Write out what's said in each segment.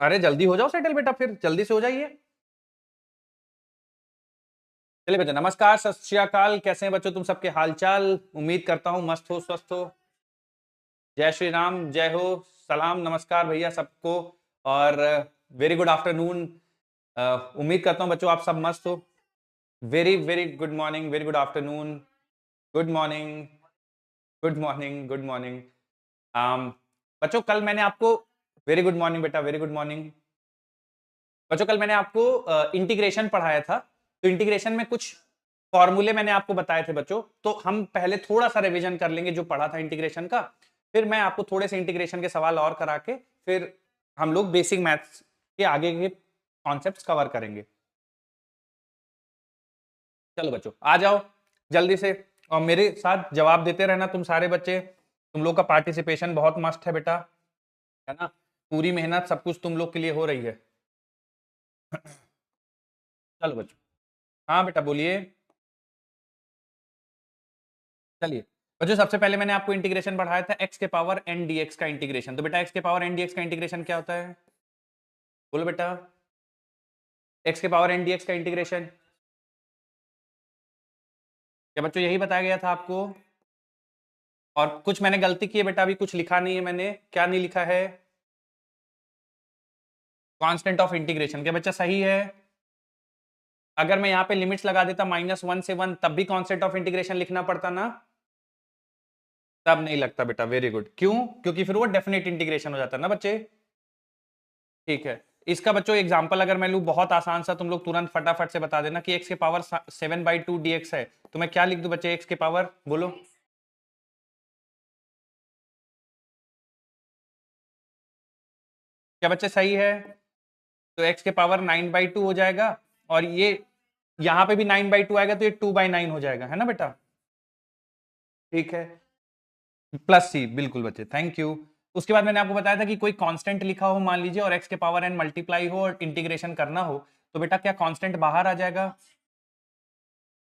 अरे जल्दी हो जाओ सेटल बेटा, फिर जल्दी से हो जाइए। चलिए बच्चों, नमस्कार, सत श्री अकाल, कैसे हैं बच्चों तुम सबके हालचाल? उम्मीद करता हूँ मस्त हो, स्वस्थ हो। जय श्री राम, जय हो। सलाम नमस्कार भैया सबको। और वेरी गुड आफ्टरनून। उम्मीद करता हूँ बच्चों आप सब मस्त हो। Very very good morning, very good afternoon, good morning, good morning, good morning. बच्चों कल मैंने आपको, वेरी गुड मॉर्निंग बेटा, वेरी गुड मॉर्निंग। बच्चों कल मैंने आपको इंटीग्रेशन पढ़ाया था, तो इंटीग्रेशन में कुछ फॉर्मूले मैंने आपको बताए थे बच्चों। तो हम पहले थोड़ा सा रिवीजन कर लेंगे जो पढ़ा था इंटीग्रेशन का, फिर मैं आपको थोड़े से इंटीग्रेशन के सवाल और करा के फिर हम लोग बेसिक मैथ्स के आगे के कॉन्सेप्ट्स कवर करेंगे। चलो बच्चों आ जाओ जल्दी से, और मेरे साथ जवाब देते रहना तुम सारे बच्चे। तुम लोग का पार्टिसिपेशन बहुत मस्त है बेटा, है ना? पूरी मेहनत सब कुछ तुम लोग के लिए हो रही है। चलो बच्चों, हाँ बेटा बोलिए। चलिए बच्चों, सबसे पहले मैंने आपको इंटीग्रेशन पढ़ाया था x के पावर n dx का इंटीग्रेशन। तो बेटा x के पावर n dx का इंटीग्रेशन क्या होता है? बोलो बेटा, x के पावर n dx का इंटीग्रेशन क्या बच्चों यही बताया गया था आपको? और कुछ मैंने गलती की है बेटा, अभी कुछ लिखा नहीं है मैंने। क्या नहीं लिखा है? Constant of integration. क्या बच्चा सही है? अगर मैं यहाँ पे लिमिट्स लगा देता -1 से 1, तब भी कांस्टेंट ऑफ इंटीग्रेशन लिखना पड़ता ना? तब नहीं लगता बेटा। Very good. क्यों? क्योंकि फिर वो डेफिनेट इंटीग्रेशन हो जाता है ना बच्चे। ठीक है, इसका बच्चों एग्जांपल अगर मैं लूं, बहुत आसान सा, तुम लोग तुरंत फटाफट से बता देना कि x के पावर 7/2 dx है, तो मैं क्या लिख दूं बच्चे? x के पावर, बोलो। क्या बच्चे सही है? तो x के पावर 9/2 हो जाएगा, और ये यहां पे भी 9/2 आएगा, तो ये 2/9 हो जाएगा, है ना बेटा? ठीक है, प्लस सी, बिल्कुल बच्चे, थैंक यू। उसके बाद मैंने आपको बताया था कि कोई कांस्टेंट लिखा हो मान लीजिए, और x के पावर n मल्टीप्लाई हो और इंटीग्रेशन करना हो, तो बेटा क्या कांस्टेंट बाहर आ जाएगा,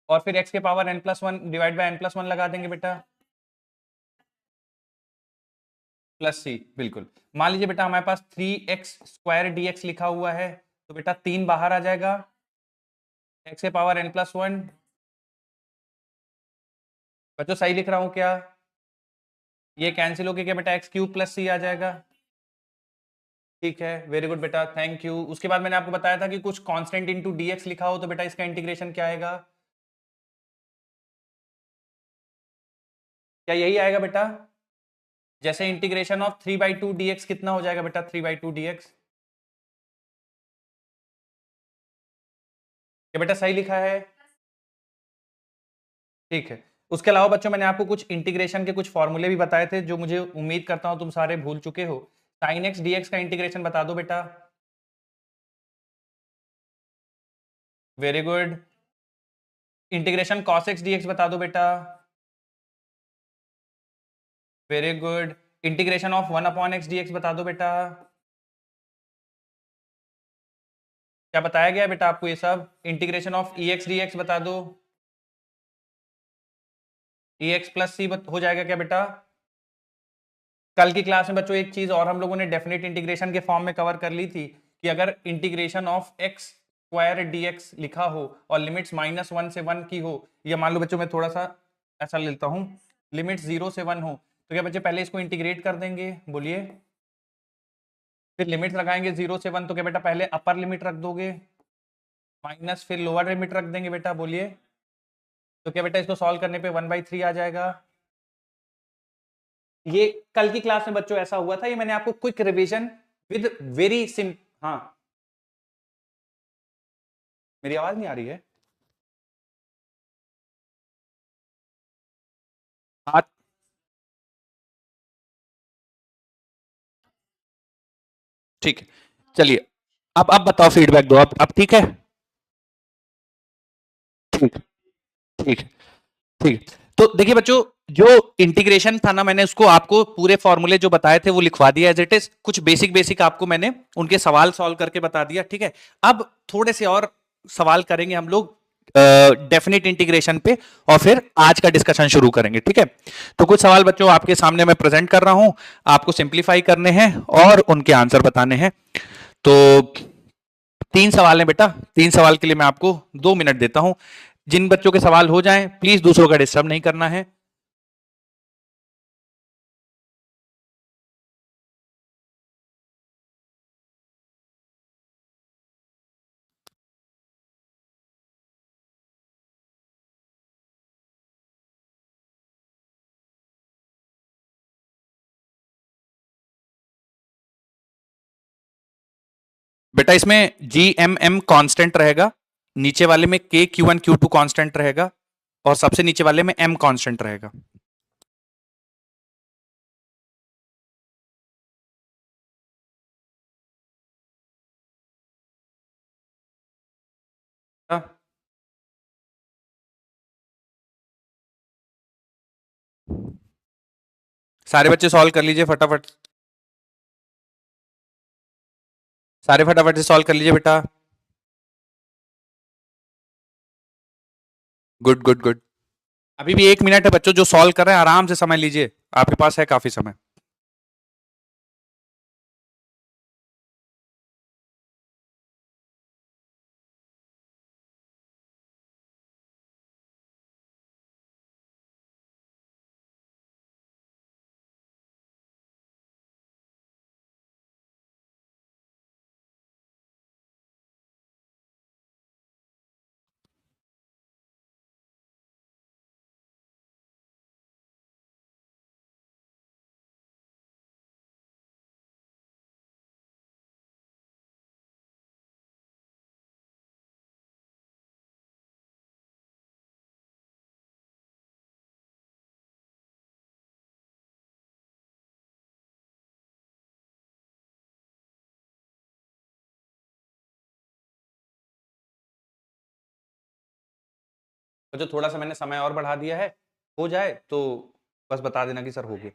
और फिर x के power n+1 divide by n+1 लगा देंगे बेटा, प्लस सी, बिल्कुल। मान लीजिए बेटा हमारे पास 3x² dx लिखा हुआ है, तो बेटा 3 बाहर आ जाएगा, x के पावर n+1। बच्चों सही लिख रहा हूं क्या? ये कैंसिल होके क्या बेटा x³ + c आ जाएगा। ठीक है, वेरी गुड बेटा, थैंक यू। उसके बाद मैंने आपको बताया था कि कुछ कांस्टेंट इनटू dx लिखा हो, तो बेटा इसका इंटीग्रेशन क्या आएगा? क्या यही आएगा बेटा? जैसे इंटीग्रेशन ऑफ 3/2 dx कितना हो जाएगा बेटा? 3/2 dx। क्या बेटा सही लिखा है? ठीक है। उसके अलावा बच्चों मैंने आपको कुछ इंटीग्रेशन के कुछ फॉर्मूले भी बताए थे, जो मुझे उम्मीद करता हूं तुम सारे भूल चुके हो। sin x dx का इंटीग्रेशन बता दो बेटा। Very good. Integration cos x dx बता दो बेटा। Very good. Integration of 1/x dx बता दो बेटा। क्या बताया गया बेटा आपको ये सब? इंटीग्रेशन ऑफ ex dx बता दो। ex + c हो जाएगा क्या बेटा? कल की क्लास में बच्चों एक चीज और हम लोगों ने डेफिनेट इंटीग्रेशन के फॉर्म में कवर कर ली थी, कि अगर इंटीग्रेशन ऑफ x² dx लिखा हो और लिमिट्स -1 से 1 की हो, या मान लो बच्चों मैं थोड़ा सा ऐसा लेता हूं, लिमिट्स 0 से 1 हो, तो क्या बच्चे पहले इसको इंटीग्रेट कर देंगे? बोलिए। फिर लिमिट्स लगाएंगे 0 से 1, तो क्या बेटा पहले अपर लिमिट रख दोगे, माइनस फिर लोअर लिमिट रख देंगे बेटा? बोलिए। तो क्या बेटा इसको सॉल्व करने पे 1/3 आ जाएगा? ये कल की क्लास में बच्चों ऐसा हुआ था, ये मैंने आपको quick revision with very simple. हाँ, मेरी आवाज नहीं आ रही है? हाँ, ठीक है। चलिए, अब बताओ, फीडबैक दो। अब ठीक है? ठीक, ठीक, ठीक। तो देखिए बच्चों, जो इंटीग्रेशन था ना, मैंने उसको आपको पूरे फॉर्मूले जो बताए थे वो लिखवा दिया एज इट इज। कुछ बेसिक बेसिक आपको मैंने उनके सवाल सॉल्व करके बता दिया, ठीक है? अब थोड़े से और सवाल करेंगे हम लोग डेफिनेट इंटीग्रेशन पे, और फिर आज का डिस्कशन शुरू करेंगे, ठीक है? तो कुछ सवाल बच्चों आपके सामने मैं प्रेजेंट कर रहा हूं, आपको सिंप्लीफाई करने हैं और उनके आंसर बताने हैं। तो 3 सवाल हैं बेटा, 3 सवाल के लिए मैं आपको 2 मिनट देता हूं। जिन बच्चों के सवाल हो जाएं प्लीज दूसरों का डिस्टर्ब नहीं करना है। बेटा इसमें जी एम एम कॉन्स्टेंट रहेगा, नीचे वाले में के Q1 Q2 कॉन्स्टेंट रहेगा, और सबसे नीचे वाले में एम कॉन्स्टेंट रहेगा। हाँ? सारे बच्चे सॉल्व कर लीजिए फटाफट, सारे फटाफट से सॉल्व कर लीजिए बेटा। Good good good. अभी भी 1 मिनट है बच्चों, जो सॉल्व कर रहे हैं आराम से समय लीजिए, आपके पास है काफी समय। तो जो थोड़ा सा मैंने समय और बढ़ा दिया है, हो जाए तो बस बता देना कि सर हो गया।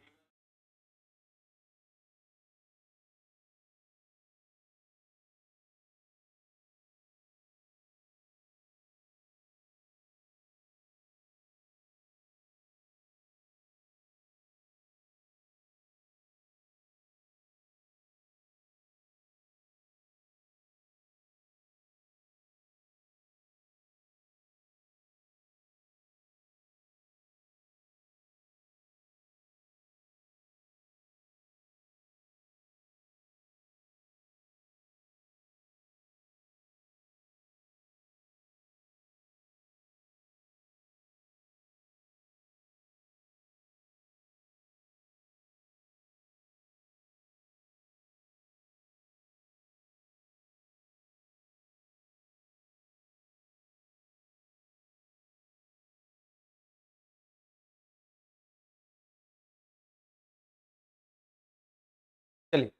चलिए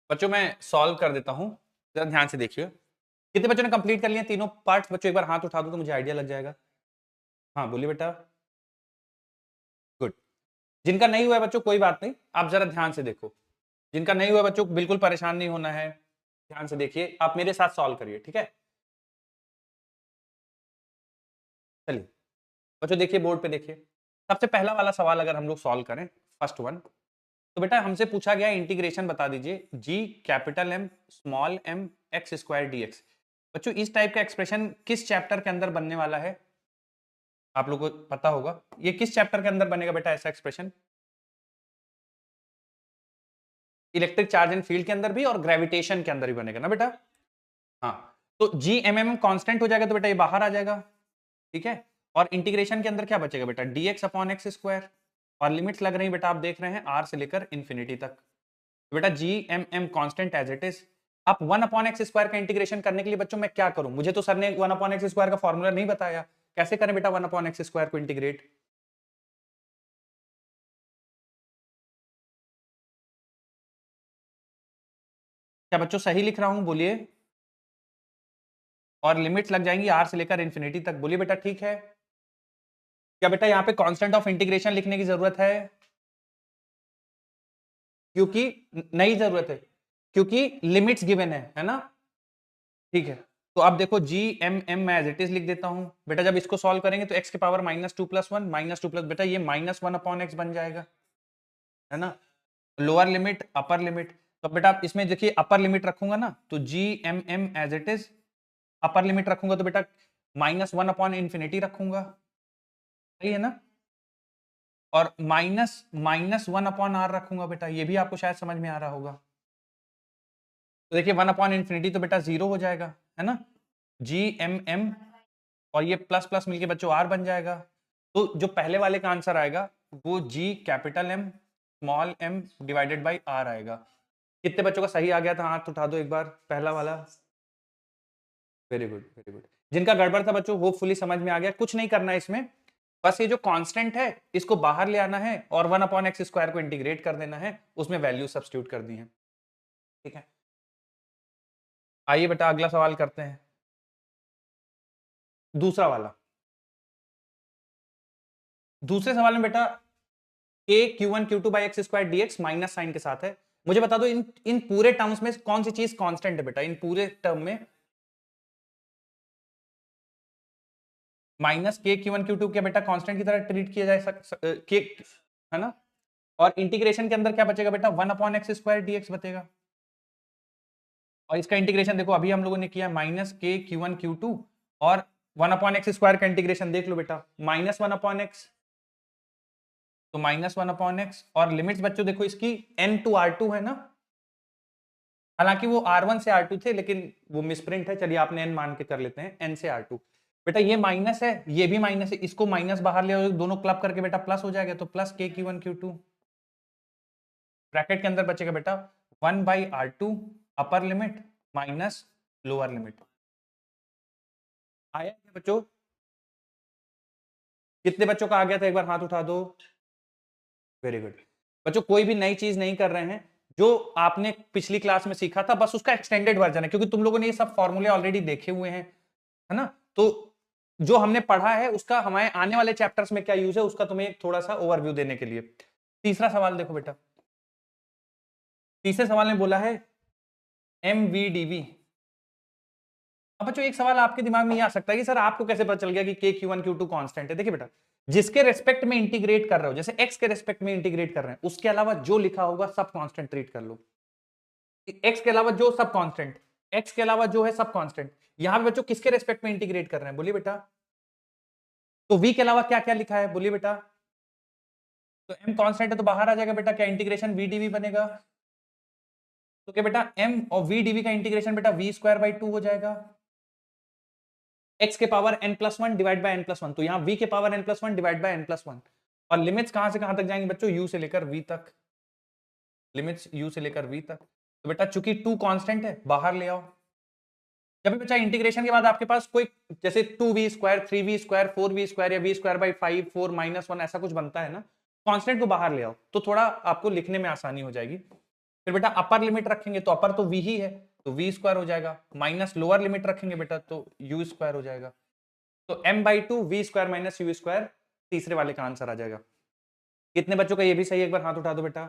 बच्चों मैं सॉल्व कर देता हूं, जरा ध्यान से देखिए। कितने बच्चों ने कंप्लीट कर लिया तीनों पार्ट्स? बच्चों एक बार हाथ उठा दो तो मुझे आइडिया लग जाएगा। हाँ बोलिए बेटा। गुड। जिनका नहीं हुआ है बच्चों कोई बात नहीं, आप जरा ध्यान से देखो। जिनका नहीं हुआ है बच्चों बिल्कुल परेशान नहीं होना है, ध्यान से देखिए, आप मेरे साथ सॉल्व करिए, ठीक है? चलिए बच्चों देखिए, बोर्ड पे देखिए। सबसे पहला वाला सवाल अगर हम लोग सॉल्व करें, फर्स्ट वन, तो बेटा हमसे पूछा गया इंटीग्रेशन बता दीजिए G capital M small M X square D X. बच्चों इस टाइप का एक्सप्रेशन किस चैप्टर के अंदर बनने वाला है? आप लोगों को पता होगा ये किस चैप्टर के अंदर बनेगा बेटा ऐसा expression? Electric charge and field के अंदर भी और ग्रेविटेशन के अंदर भी बनेगा ना बेटा। हाँ, तो जी एम एम कांस्टेंट हो जाएगा तो बेटा ये बाहर आ जाएगा, ठीक है? और इंटीग्रेशन के अंदर क्या बचेगा बेटा? D x upon x square, और लिमिट्स लग रही बेटा, आप देख रहे हैं आर से लेकर इंफिनिटी तक। तो बेटा G M M constant as it is. अब 1/x² का इंटीग्रेशन करने के लिए बच्चों मैं क्या करूं? मुझे तो सर ने 1/x² का फॉर्मूला नहीं बताया, कैसे करें बेटा 1/x² को इंटीग्रेट? क्या बच्चों सही लिख रहा हूं? बोलिए। और लिमिट्स लग जाएंगी आर से लेकर इंफिनिटी तक, बोलिए बेटा ठीक है? क्या बेटा यहाँ पे कांस्टेंट ऑफ इंटीग्रेशन लिखने की जरूरत है? क्योंकि नहीं जरूरत है, क्योंकि लिमिट्स गिवन है ना? ठीक है, तो अब देखो जी एम एम मैं एज इट इज लिख देता हूं बेटा। जब इसको सॉल्व करेंगे तो x के पावर -2 + 1 -2 प्लस बेटा ये -1/x बन जाएगा, है ना? लोअर लिमिट अपर लिमिट, तो बेटा इसमें देखिए अपर लिमिट रखूंगा ना, तो G M M as it is, upper limit रखूंगा तो बेटा -1/∞ रखूंगा, सही है ना, और -1/r रखूंगा बेटा, ये भी आपको शायद समझ में आ रहा होगा। तो देखिए 1/∞ तो बेटा 0 हो जाएगा, है ना, जी एम एम, और ये प्लस प्लस मिलके बच्चों आर बन जाएगा। तो जो पहले वाले का आंसर आएगा वो G capital M small M divided by R आएगा। कितने बच्चों का सही आ गया था, हाथ उठा दो एक बार, पहला वाला। Very good very good. जिनका गड़बड़ था बच्चों होपफुली समझ में आ गया। कुछ नहीं करना है इसमें, बस ये जो कांस्टेंट है इसको बाहर ले आना है और 1/x² को इंटीग्रेट कर देना है, उसमें वैल्यू सब्स्टिट्यूट कर दी है, ठीक है। आइए बेटा अगला सवाल करते हैं, दूसरा वाला। दूसरे सवाल में बेटा a q1 q2 by x² dx minus sine के साथ है। मुझे बता दो इन इन पूरे टर्म्स में कौन सी चीज कांस्टेंट है बेटा, इन पूरे टर्म में माइनस के Q1 Q2 क्या बेटा कांस्टेंट की तरह ट्रीट किया जाए के, है ना, और इंटीग्रेशन के अंदर क्या बचेगा बेटा 1/x² dx बचेगा, और इसका इंटीग्रेशन देखो अभी हम लोगों ने किया -k Q1 Q2 और 1/x² का इंटीग्रेशन देख लो बेटा -1/x, तो -1/x, और लिमिट्स बच्चों देखो इसकी n to R2 है ना, हालांकि वो R1 से R2 थे लेकिन वो मिसप्रिंट है, चलिए आपने n मान के कर लेते हैं n से R2। बेटा ये माइनस है, ये भी माइनस है, इसको माइनस बाहर ले आओ, दोनों क्लब करके बेटा प्लस हो जाएगा, तो plus k Q1 Q2, bracket के अंदर बचेगा बेटा 1/R2 upper limit minus lower limit. आया क्या बच्चों, कितने बच्चों का आ गया था एक बार हाथ उठा दो। वेरी गुड बच्चों, कोई भी नई चीज नहीं कर रहे हैं, जो आपने पिछली क्लास में सीखा था बस उसका एक्सटेंडेड वर्जन है, क्योंकि तुम लोगों ने ये सब फॉर्मूले ऑलरेडी देखे हुए हैं, है ना। तो जो हमने पढ़ा है उसका हमारे आने वाले चैप्टर्स में क्या यूज है उसका तुम्हें एक थोड़ा सा ओवरव्यू देने के लिए। तीसरा सवाल देखो बेटा, तीसरे सवाल में बोला है MVDV। अब बच्चों एक सवाल आपके दिमाग में ये आ सकता है कि सर आपको कैसे पता चल गया कि k Q1 Q2 कांस्टेंट है। देखिए बेटा, जिसके रेस्पेक्ट में इंटीग्रेट कर रहे हो, जैसे x के रेस्पेक्ट में इंटीग्रेट कर रहे हैं, उसके अलावा जो लिखा होगा सब कांस्टेंट ट्रीट कर लो। x के अलावा जो सब कांस्टेंट, x के अलावा जो है सब कांस्टेंट। यहां पे बच्चों किसके रेस्पेक्ट में इंटीग्रेट कर रहे हैं बोलिए बेटा, तो v के अलावा क्या क्या लिखा है बोलिए बेटा, तो m कांस्टेंट है तो बाहर आ जाएगा बेटा, क्या इंटीग्रेशन v dv बनेगा, तो क्या बेटा m और v dv का इंटीग्रेशन बेटा v²/2 हो जाएगा, x के power n+1 divide by n+1, तो यहां v के power n+1 divide by n+1, और लिमिट्स कहां से कहां तक जाएंगे बच्चों, u से लेकर v तक, लिमिट्स u से लेकर v तक। तो बेटा चूंकि 2 कांस्टेंट है बाहर ले आओ। जब भी बच्चा इंटीग्रेशन के बाद आपके पास कोई जैसे 2v², 3v², 4v² या v²/5, 4 -1 ऐसा कुछ बनता है ना, कांस्टेंट को बाहर ले आओ तो थोड़ा आपको लिखने में आसानी हो जाएगी। फिर बेटा अपर लिमिट रखेंगे तो अपर तो v ही है, तो v² हो जाएगा, माइनस लोअर लिमिट रखेंगे बेटा तो u² हो जाएगा, तो m/2 v² माइनस u², तीसरे वाले का आंसर आ जाएगा। कितने बच्चों का ये भी सही है एक बार हाथ उठा दो बेटा।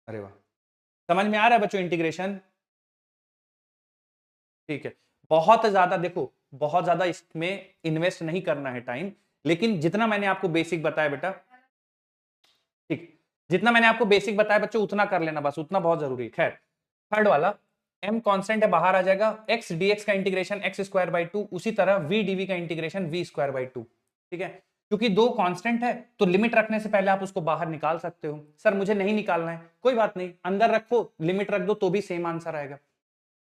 अरे वाह, समझ में आ रहा है बच्चों इंटीग्रेशन, ठीक है। बहुत ज्यादा देखो, बहुत ज्यादा इसमें इन्वेस्ट नहीं करना है टाइम, लेकिन जितना मैंने आपको बेसिक बताया बेटा, ठीक, जितना मैंने आपको बेसिक बताया बच्चों उतना कर लेना, बस उतना बहुत जरूरी है। खैर थर्ड वाला, m कांस्टेंट है बाहर आ जाएगा, x dx का इंटीग्रेशन x²/2, उसी तरह v dv का इंटीग्रेशन v²/2, ठीक है। क्योंकि दो कांस्टेंट है तो लिमिट रखने से पहले आप उसको बाहर निकाल सकते हो। सर मुझे नहीं निकालना है, कोई बात नहीं, अंदर रखो लिमिट रख दो तो भी सेम आंसर आएगा।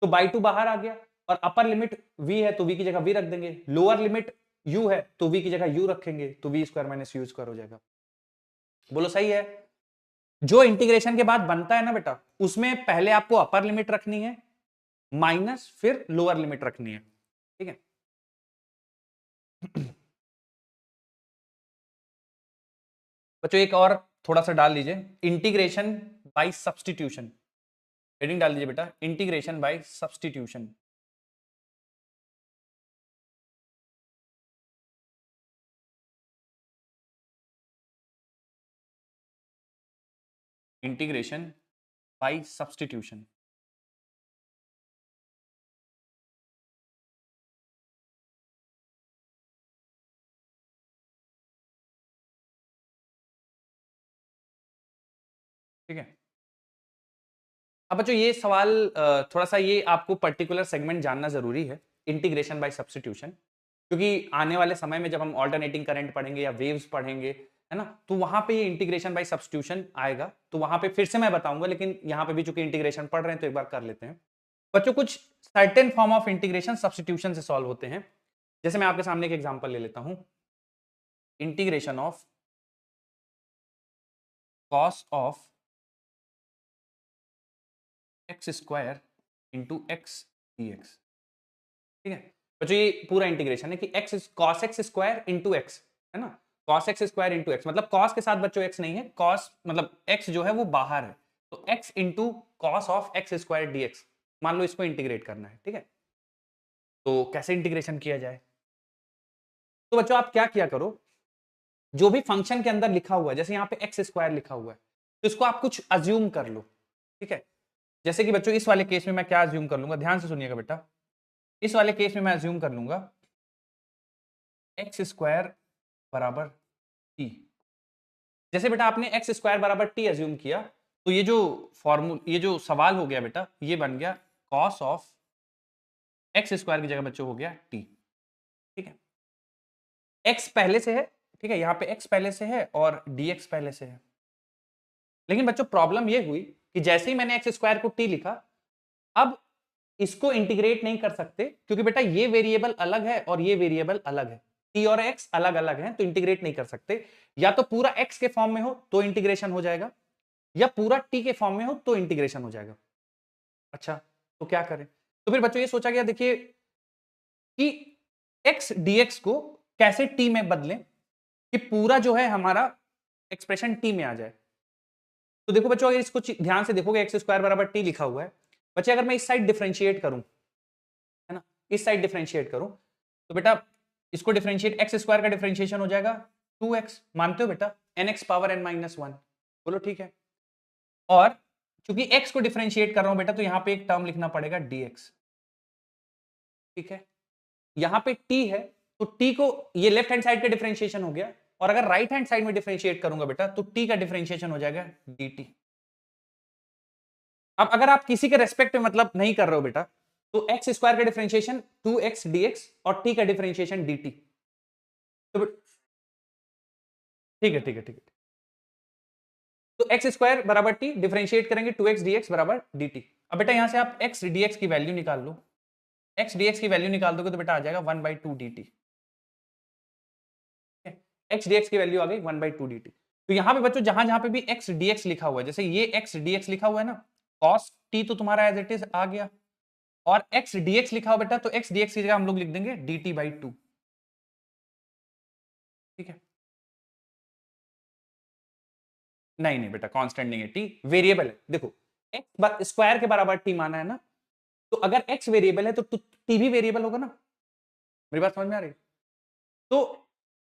तो बाई 2 बाहर आ गया, और अपर लिमिट v है तो v की जगह v रख देंगे, लोअर लिमिट u है तो v की जगह u रखेंगे, तो v² माइनस u² हो जाएगा। बोलो सही है। जो इंटीग्रेशन के बाद बनता है ना बेटा, उसमें पहले आपको अपर लिमिट रखनी है माइनस फिर लोअर लिमिट रखनी है, ठीक है। बच्चों एक और थोड़ा सा डाल लीजिए, इंटीग्रेशन बाय सब्स्टिट्यूशन, हेडिंग डाल दीजिए बेटा, integration by substitution. Integration by substitution, ठीक है। अब बच्चों ये सवाल थोड़ा सा ये आपको पर्टिकुलर सेगमेंट जानना जरूरी है, इंटीग्रेशन बाय सब्स्टिट्यूशन, क्योंकि आने वाले समय में जब हम ऑल्टरनेटिंग करंट पढ़ेंगे या वेव्स पढ़ेंगे, है ना, तो वहां पे ये इंटीग्रेशन बाय सब्स्टिट्यूशन आएगा, तो वहां पे फिर से मैं बताऊंगा, लेकिन यहाँ पे भी चूंकि इंटीग्रेशन पढ़ रहे हैं तो एक बार कर लेते हैं। बच्चों कुछ certain form of integration substitution से सॉल्व होते हैं। जैसे मैं आपके सामने एक एग्जांपल ले लेता हूं, integration of cos of X square into X DX. ठीक है बच्चों, ये पूरा इंटीग्रेशन है कि X cos X square into X, है ना, cos X square into X, मतलब कॉस के साथ बच्चों एक्स नहीं है, कॉस मतलब एक्स जो है वो बाहर है, तो X into cos of X square DX, मान लो इसको इंटीग्रेट करना है। ठीक है, तो कैसे इंटीग्रेशन किया जाए? तो बच्चों आप क्या किया करो, जो भी फंक्शन के अंदर लिखा हुआ है, जैसे यहाँ पे एक्स स्क्वायर लिखा हुआ है, तो इसको आप कुछ अज्यूम कर लो। ठीक है, जैसे कि बच्चों इस वाले केस में मैं क्या अज्यूम कर लूंगा, ध्यान से सुनिएगा बेटा, इस वाले केस में मैं अज्यूम कर लूंगा एक्स स्क्वायर बराबर टी। जैसे बेटा आपने एक्स स्क्वायर बराबर टी अज्यूम किया, तो ये जो सवाल हो गया बेटा, ये बन गया कॉस ऑफ एक्स स्क्वायर की जगह बच्चों हो गया टी। ठीक है, एक्स पहले से है, ठीक है, यहाँ पे एक्स पहले से है और डीएक्स पहले से है, लेकिन बच्चों प्रॉब्लम ये हुई कि जैसे ही मैंने एक्स स्क्वायर को टी लिखा, अब इसको इंटीग्रेट नहीं कर सकते, क्योंकि बेटा ये वेरिएबल अलग है और ये वेरिएबल अलग है, टी और एक्स अलग अलग हैं, तो इंटीग्रेट नहीं कर सकते। या तो पूरा एक्स के फॉर्म में हो तो इंटीग्रेशन हो जाएगा, या पूरा टी के फॉर्म में हो तो इंटीग्रेशन हो जाएगा। अच्छा, तो क्या करें? तो फिर बच्चों ये सोचा गया, देखिए कि एक्स डीएक्स को कैसे टी में बदलें कि पूरा जो है हमारा एक्सप्रेशन टी में आ जाए। तो देखो बच्चों, अगर इसको ध्यान से देखोगे, एक्स स्क्वायर बराबर टी लिखा हुआ है, बच्चे अगर मैं इस साइड डिफरेंशिएट करूं, है ना, इस साइड डिफरेंशिएट करूं, तो बेटा इसको डिफरेंशिएट, एक्स स्क्वायर का डिफरेंशिएशन हो जाएगा 2x, मानते हो बेटा, nx पावर n माइनस 1, बोलो ठीक है। और क्योंकि x को डिफरेंशिएट कर रहा हूं बेटा, तो यहां पे एक टर्म लिखना पड़ेगा dx। ठीक है, यहां पे t है, तो t को, ये लेफ्ट हैंड साइड का डिफरेंशिएशन हो गया, और अगर राइट हैंड साइड में डिफरेंशिएट करूंगा बेटा, तो t का डिफरेंशिएशन हो जाएगा dt। अब अगर आप किसी के रेस्पेक्ट में मतलब नहीं कर रहे हो बेटा, तो एक्स स्क्वायर का डिफरेंशिएशन 2x dx और t का डिफरेंशिएशन dt। तो ठीक है, ठीक है, ठीक है, तो एक्स स्क्वायर बराबर टी, डिफरेंशिएट करेंगे 2x dx बराबर dt। अब बेटा यहां से आप x dx की वैल्यू निकाल लो, x dx की वैल्यू निकाल दोगे तो बेटा आ जाएगा 1/2 dt। x dx की वैल्यू आ गई 1/2 dt। तो यहां पे बच्चों जहां जहां पे भी x dx लिखा हुआ है, जैसे ये x dx लिखा हुआ है ना, cos t तो तुम्हारा एज इट इज आ गया, और x dx लिखा हुआ बेटा, तो x dx की जगह हम लोग लिख देंगे dt/2। ठीक है, नहीं नहीं बेटा, कांस्टेंट नहीं है, टी वेरिएबल है। देखो एक्स स्क्वायर के बराबर टी माना है ना, तो अगर एक्स वेरिएबल है तो टी भी वेरिएबल होगा ना, मेरी बात समझ में आ रही है? तो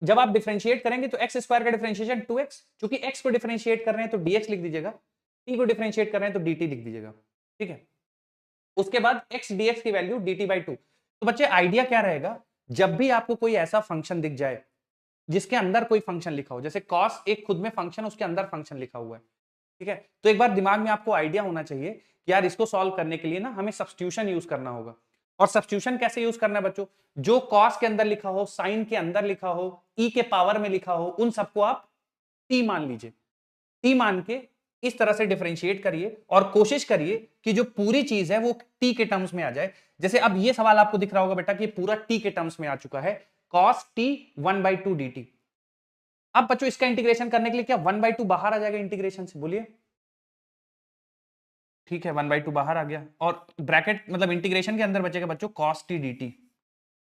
जब आप डिफरेंशिएट करेंगे तो एक्स स्क्वायर का डिफरेंशिएशन 2x, क्योंकि एक्स को डिफरेंशिएट कर रहे हैं तो dx लिख दीजिएगा, टी को डिफरेंशिएट कर रहे हैं तो dt लिख दीजिएगा। ठीक है, उसके बाद x dx की वैल्यू dt/2। तो बच्चे आइडिया क्या रहेगा, जब भी आपको कोई ऐसा फंक्शन दिख जाए जिसके अंदर कोई फंक्शन लिखा हो, जैसे cos एक खुद में फंक्शन, उसके अंदर फंक्शन लिखा हुआ है, ठीक है, तो एक बार दिमाग में आपको आइडिया होना चाहिए कि यार इसको सॉल्व करने के लिए ना हमें सब्स्टिट्यूशन यूज करना होगा। और सब्स्टिट्यूशन कैसे यूज करना है बच्चों, जो कॉस के अंदर लिखा हो, साइन के अंदर लिखा हो, ई के पावर में लिखा हो, उन सबको आप टी मान लीजिए, टी मान के इस तरह से डिफरेंशिएट करिए और कोशिश करिए कि जो पूरी चीज है वो टी के टर्म्स में आ जाए। जैसे अब ये सवाल आपको दिख रहा होगा बेटा कि पूरा टी के टर्म्स में आ चुका है, cos t 1/2 dt। अब बच्चों इसका इंटीग्रेशन करने के लिए क्या 1/2 बाहर आ जाएगा इंटीग्रेशन से, बोलिए? ठीक है, 1/2 बाहर आ गया, और ब्रैकेट मतलब इंटीग्रेशन के अंदर बचेगा बच्चों cos t dt।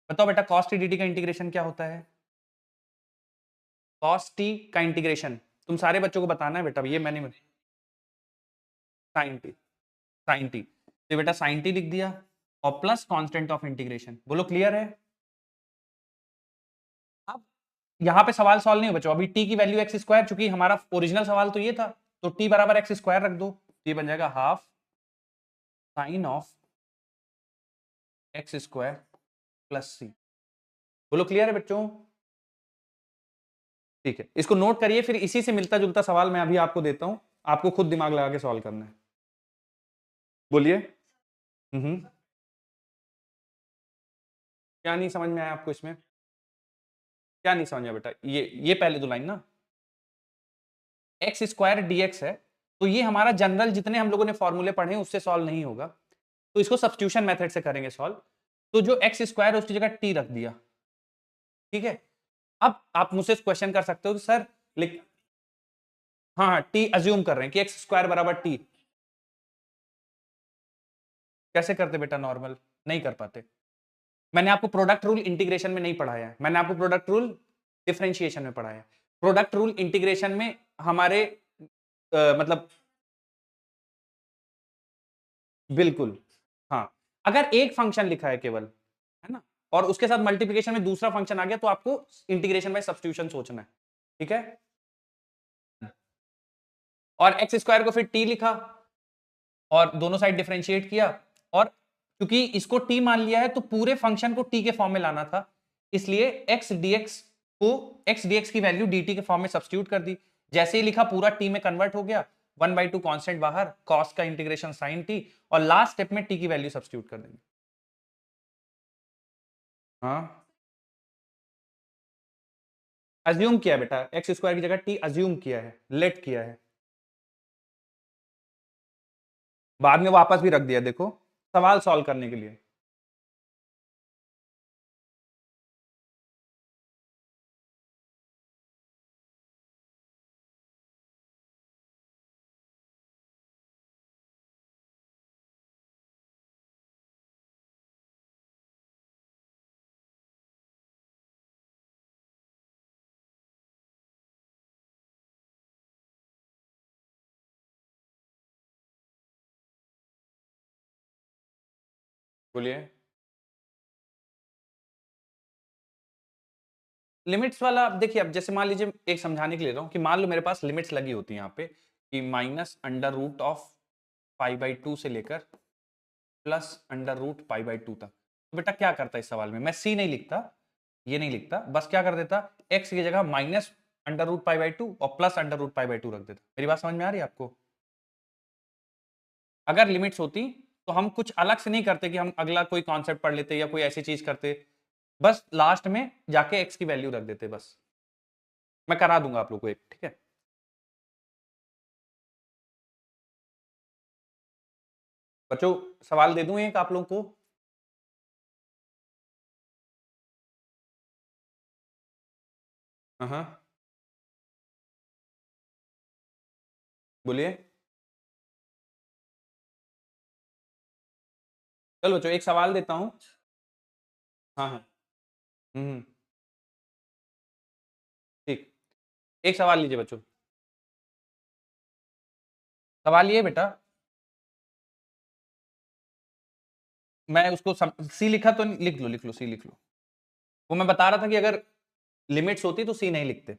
बताओ बेटा cos t dt का इंटीग्रेशन क्या होता है? cos t का इंटीग्रेशन तुम सारे बच्चों को बताना है बेटा, ये मैंने sin t, sin t, तो बेटा sin t लिख दिया और प्लस कांस्टेंट ऑफ इंटीग्रेशन, बोलो क्लियर है? अब यहां पे सवाल सॉल्व नहीं हो बच्चों, अभी t की वैल्यू एक्स स्क्वायर, चूंकि हमारा ओरिजिनल सवाल तो ये था, तो t बराबर एक्स स्क्वायर रख दो, ये बन जाएगा half sine of X square plus C. बोलो क्लियर है बच्चों? ठीक है, इसको नोट करिए, फिर इसी से मिलता जुलता सवाल मैं अभी आपको देता हूं, आपको खुद दिमाग लगा के सॉल्व करना है। बोलिए। क्या नहीं समझ में आया आपको इसमें? क्या नहीं समझ में बेटा? ये पहले दो लाइन ना, एक्स स्क्वायर डीएक्स है, तो ये हमारा जनरल जितने हम लोगों ने फॉर्मूले पढ़े हैं उससे सॉल्व नहीं होगा, तो इसको सब्स्टिट्यूशन मेथड से करेंगे सॉल्व। तो जो एक्स स्क्वायर है उसकी जगह टी रख दिया, ठीक है। अब आप मुझसे क्वेश्चन कर सकते हो कि सर लिख, हाँ हाँ टी अज्यूम कर रहे हैं कि एक्स स्क्वायर बराबर टी। कैसे करते बेटा? नॉर्मल नहीं कर पाते। मैंने आपको प्रोडक्ट रूल इंटीग्रेशन में नहीं पढ़ाया है, मैंने आपको प्रोडक्ट रूल डिफरेंशिएशन में पढ़ाया है। प्रोडक्ट रूल इंटीग्रेशन में हमारे मतलब बिल्कुल, हाँ। अगर एक फंक्शन लिखा है केवल, है ना, और उसके साथ मल्टीप्लिकेशन में दूसरा फंक्शन आ गया, तो आपको इंटीग्रेशन बाय सब्स्टिट्यूशन सोचना है, ठीक है। और एक्स स्क्वायर को फिर टी लिखा और दोनों साइड डिफरेंशिएट किया, और क्योंकि इसको टी मान लिया है तो पूरे फंक्शन को टी के फॉर्म में लाना था, इसलिए एक्स डीएक्स को एक्स डीएक्स की वैल्यू dt के फॉर्म में सब्स्टिट्यूट कर दी। जैसे ही लिखा पूरा टी में कन्वर्ट हो गया, 1/2 कांस्टेंट बाहर, कॉस का इंटीग्रेशन साइन टी, और लास्ट स्टेप में टी की वैल्यू सब्स्टिट्यूट कर देंगे। हाँ, अज्यूम किया बेटा, एक्स स्क्वायर की जगह टी अज्यूम किया है, लेट किया है, बाद में वापस भी रख दिया, देखो सवाल सॉल्व करने के लिए। बोलिए। लिमिट्स वाला अब देखिए, अब जैसे मान लीजिए एक समझाने के लिए रहा हूं कि मान लो मेरे पास लिमिट्स लगी होती है यहाँ पे कि माइनस अंडर रूट ऑफ π/2 से लेकर प्लस अंडर रूट π/2 तक। तो बेटा क्या करता है इस सवाल में, मैं सी नहीं लिखता, ये नहीं लिखता, बस क्या कर देता, एक्स की जगह माइनस अंडर रूट π/2 और प्लस अंडर रूट π/2 रख देता। मेरी बात समझ में आ रही है आपको? अगर लिमिट्स होती तो हम कुछ अलग से नहीं करते कि हम अगला कोई कॉन्सेप्ट पढ़ लेते या कोई ऐसी चीज करते, बस लास्ट में जाके एक्स की वैल्यू रख देते बस। मैं करा दूंगा आप लोग को एक, ठीक है। बच्चों सवाल दे दूं एक आप लोगों को? हाँ, बोलिए। चलो बच्चों एक सवाल देता हूं। हाँ हाँ। हम्म, ठीक। एक सवाल लीजिए बच्चों। सवाल ये बेटा, मैं उसको सी लिखा तो लिख लो, लिख लो, सी लिख लो। वो मैं बता रहा था कि अगर लिमिट्स होती तो सी नहीं लिखते।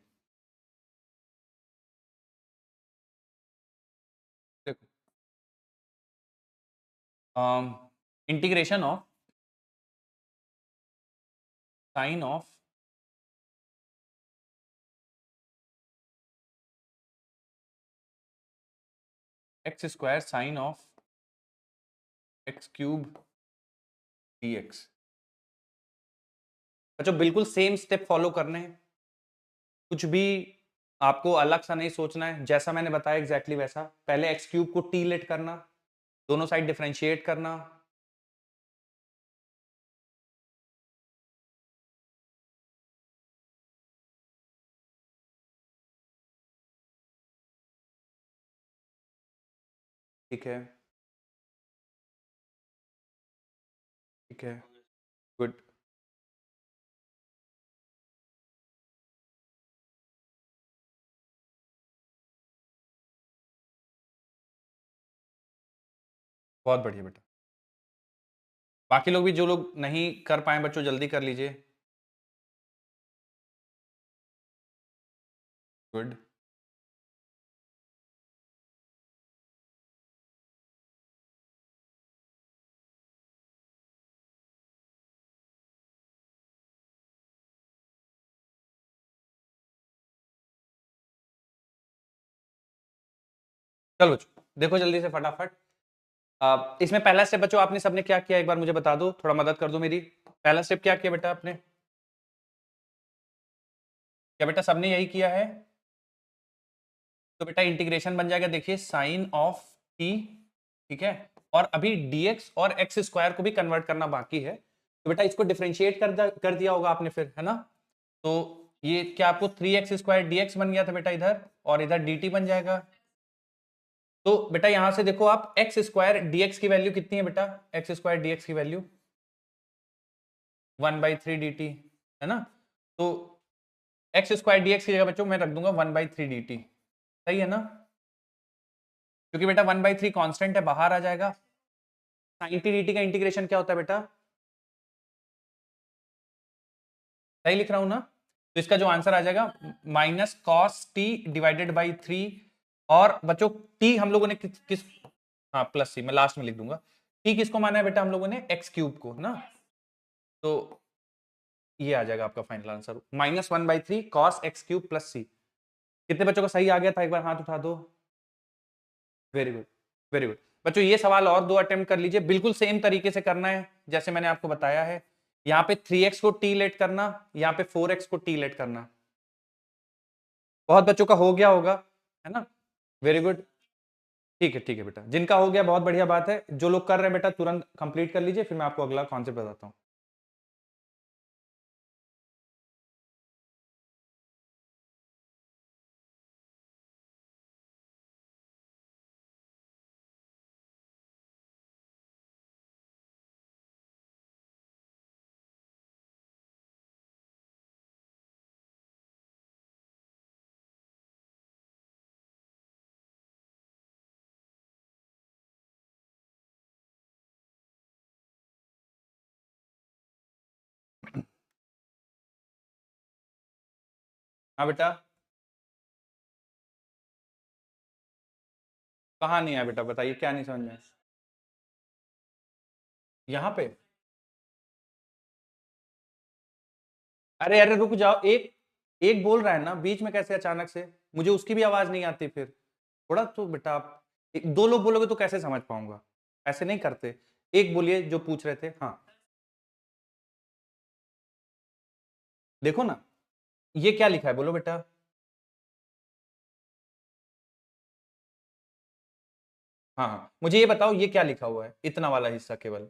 देखो, integration of sine of X square sine of x cube dx। बच्चों बिल्कुल सेम स्टेप फॉलो करने हैं, कुछ भी आपको अलग सा नहीं सोचना है, जैसा मैंने बताया एग्जैक्टली वैसा। पहले एक्स क्यूब को टी लेट करना, दोनों साइड डिफरेंशिएट करना, ठीक है, ठीक है, गुड। बहुत बढ़िया बेटा। बाकी लोग भी जो लोग नहीं कर पाए बच्चों जल्दी कर लीजिए। गुड। चलो बच्चों देखो जल्दी से फटाफट। इसमें पहला स्टेप बच्चों आपने सबने क्या किया, एक बार मुझे बता दो, थोड़ा मदद कर दो मेरी। पहला स्टेप क्या किया बेटा आपने? क्या बेटा सबने यही किया है? तो बेटा इंटीग्रेशन बन जाएगा, देखिए साइन ऑफ टी, ठीक है, और अभी dx और एक्स स्क्वायर को भी कन्वर्ट करना बाकी है। तो बेटा इसको डिफरेंशिएट कर दिया होगा आपने फिर, है ना? तो ये क्या आपको 3x² dx बन गया था बेटा इधर, और इधर dt बन जाएगा। तो बेटा यहां से देखो आप, x² dx की वैल्यू कितनी है बेटा? x² dx की वैल्यू 1/3 dt, है ना? तो x² dx की जगह बच्चों मैं रख दूंगा 1/3 dt, सही है ना? क्योंकि बेटा 1/3 कांस्टेंट है, बाहर आ जाएगा। sin t dt का इंटीग्रेशन क्या होता है बेटा? सही लिख रहा हूं ना? तो इसका जो आंसर आ जाएगा minus cos T divided by 3। और बच्चों टी हम लोगों ने किस हाँ प्लस सी, मैं लास्ट में लिख दूंगा। टी किसको माना है बेटा हम लोगों ने? x³ को ना। तो ये आ जाएगा आपका final answer, -1/3 cos x³ plus C. कितने बच्चों को सही आ गया था, एक बार हाथ उठा दो। Very good, very good. बच्चों ये सवाल और दो अटेम्प्ट कर लीजिए, बिल्कुल सेम तरीके से करना है जैसे मैंने आपको बताया है। यहाँ पे 3x को t लेट करना, यहाँ पे 4x को t लेट करना। बहुत बच्चों का हो गया होगा, है ना? वेरी गुड, ठीक है बेटा, जिनका हो गया बहुत बढ़िया बात है। जो लोग कर रहे हैं बेटा तुरंत कंप्लीट कर लीजिए, फिर मैं आपको अगला कॉन्सेप्ट बताता हूँ। हाँ बेटा, कहाँ नहीं आया बेटा, बताइए क्या नहीं समझ में आया? यहाँ पे अरे अरे रुक जाओ, एक एक बोल रहा है ना, बीच में कैसे अचानक से? मुझे उसकी भी आवाज नहीं आती फिर। थोड़ा तो बेटा आप दो लोग बोलोगे तो कैसे समझ पाऊंगा? ऐसे नहीं करते। एक बोलिए जो पूछ रहे थे। हाँ देखो ना, ये क्या लिखा है बोलो बेटा? हाँ हाँ, मुझे ये बताओ ये क्या लिखा हुआ है, इतना वाला हिस्सा केवल?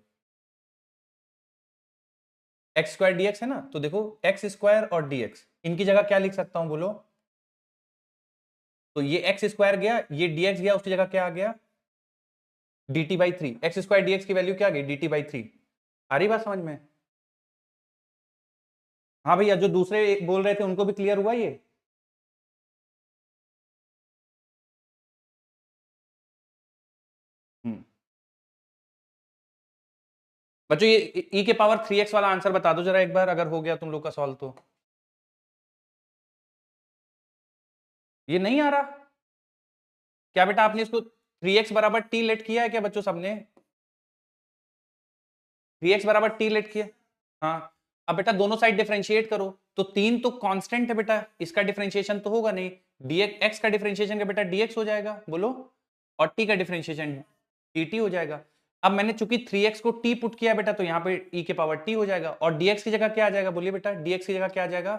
x² dx है ना, तो देखो x² और dx, इनकी जगह क्या लिख सकता हूं बोलो? तो ये x² गया, ये dx गया, उसकी जगह क्या आ गया? dt/3। x² dx की वैल्यू क्या आ गई? dt/3। आ रही बात समझ में? हाँ भैया, जो दूसरे बोल रहे थे उनको भी क्लियर हुआ ये? हम्म। बच्चों ये e के पावर 3x वाला आंसर बता दो जरा एक बार, अगर हो गया तुम लोग का सॉल्व तो। ये नहीं आ रहा? क्या बेटा आपने इसको 3x बराबर t लेट किया है क्या बच्चों सबने? 3x बराबर t लेट किया। हाँ, अब बेटा दोनों साइड डिफरेंशिएट करो, तो 3 तो कांस्टेंट है बेटा, इसका डिफरेंशिएशन तो होगा नहीं। dx x का डिफरेंशिएशन का बेटा dx हो जाएगा बोलो, और t का डिफरेंशिएशन dt हो जाएगा। अब मैंने चूंकि 3x को t पुट किया बेटा, तो यहाँ पे e के पावर t हो जाएगा, और dx की जगह क्या आ जाएगा बोलिए बेटा? dx की जगह क्या आ जाएगा,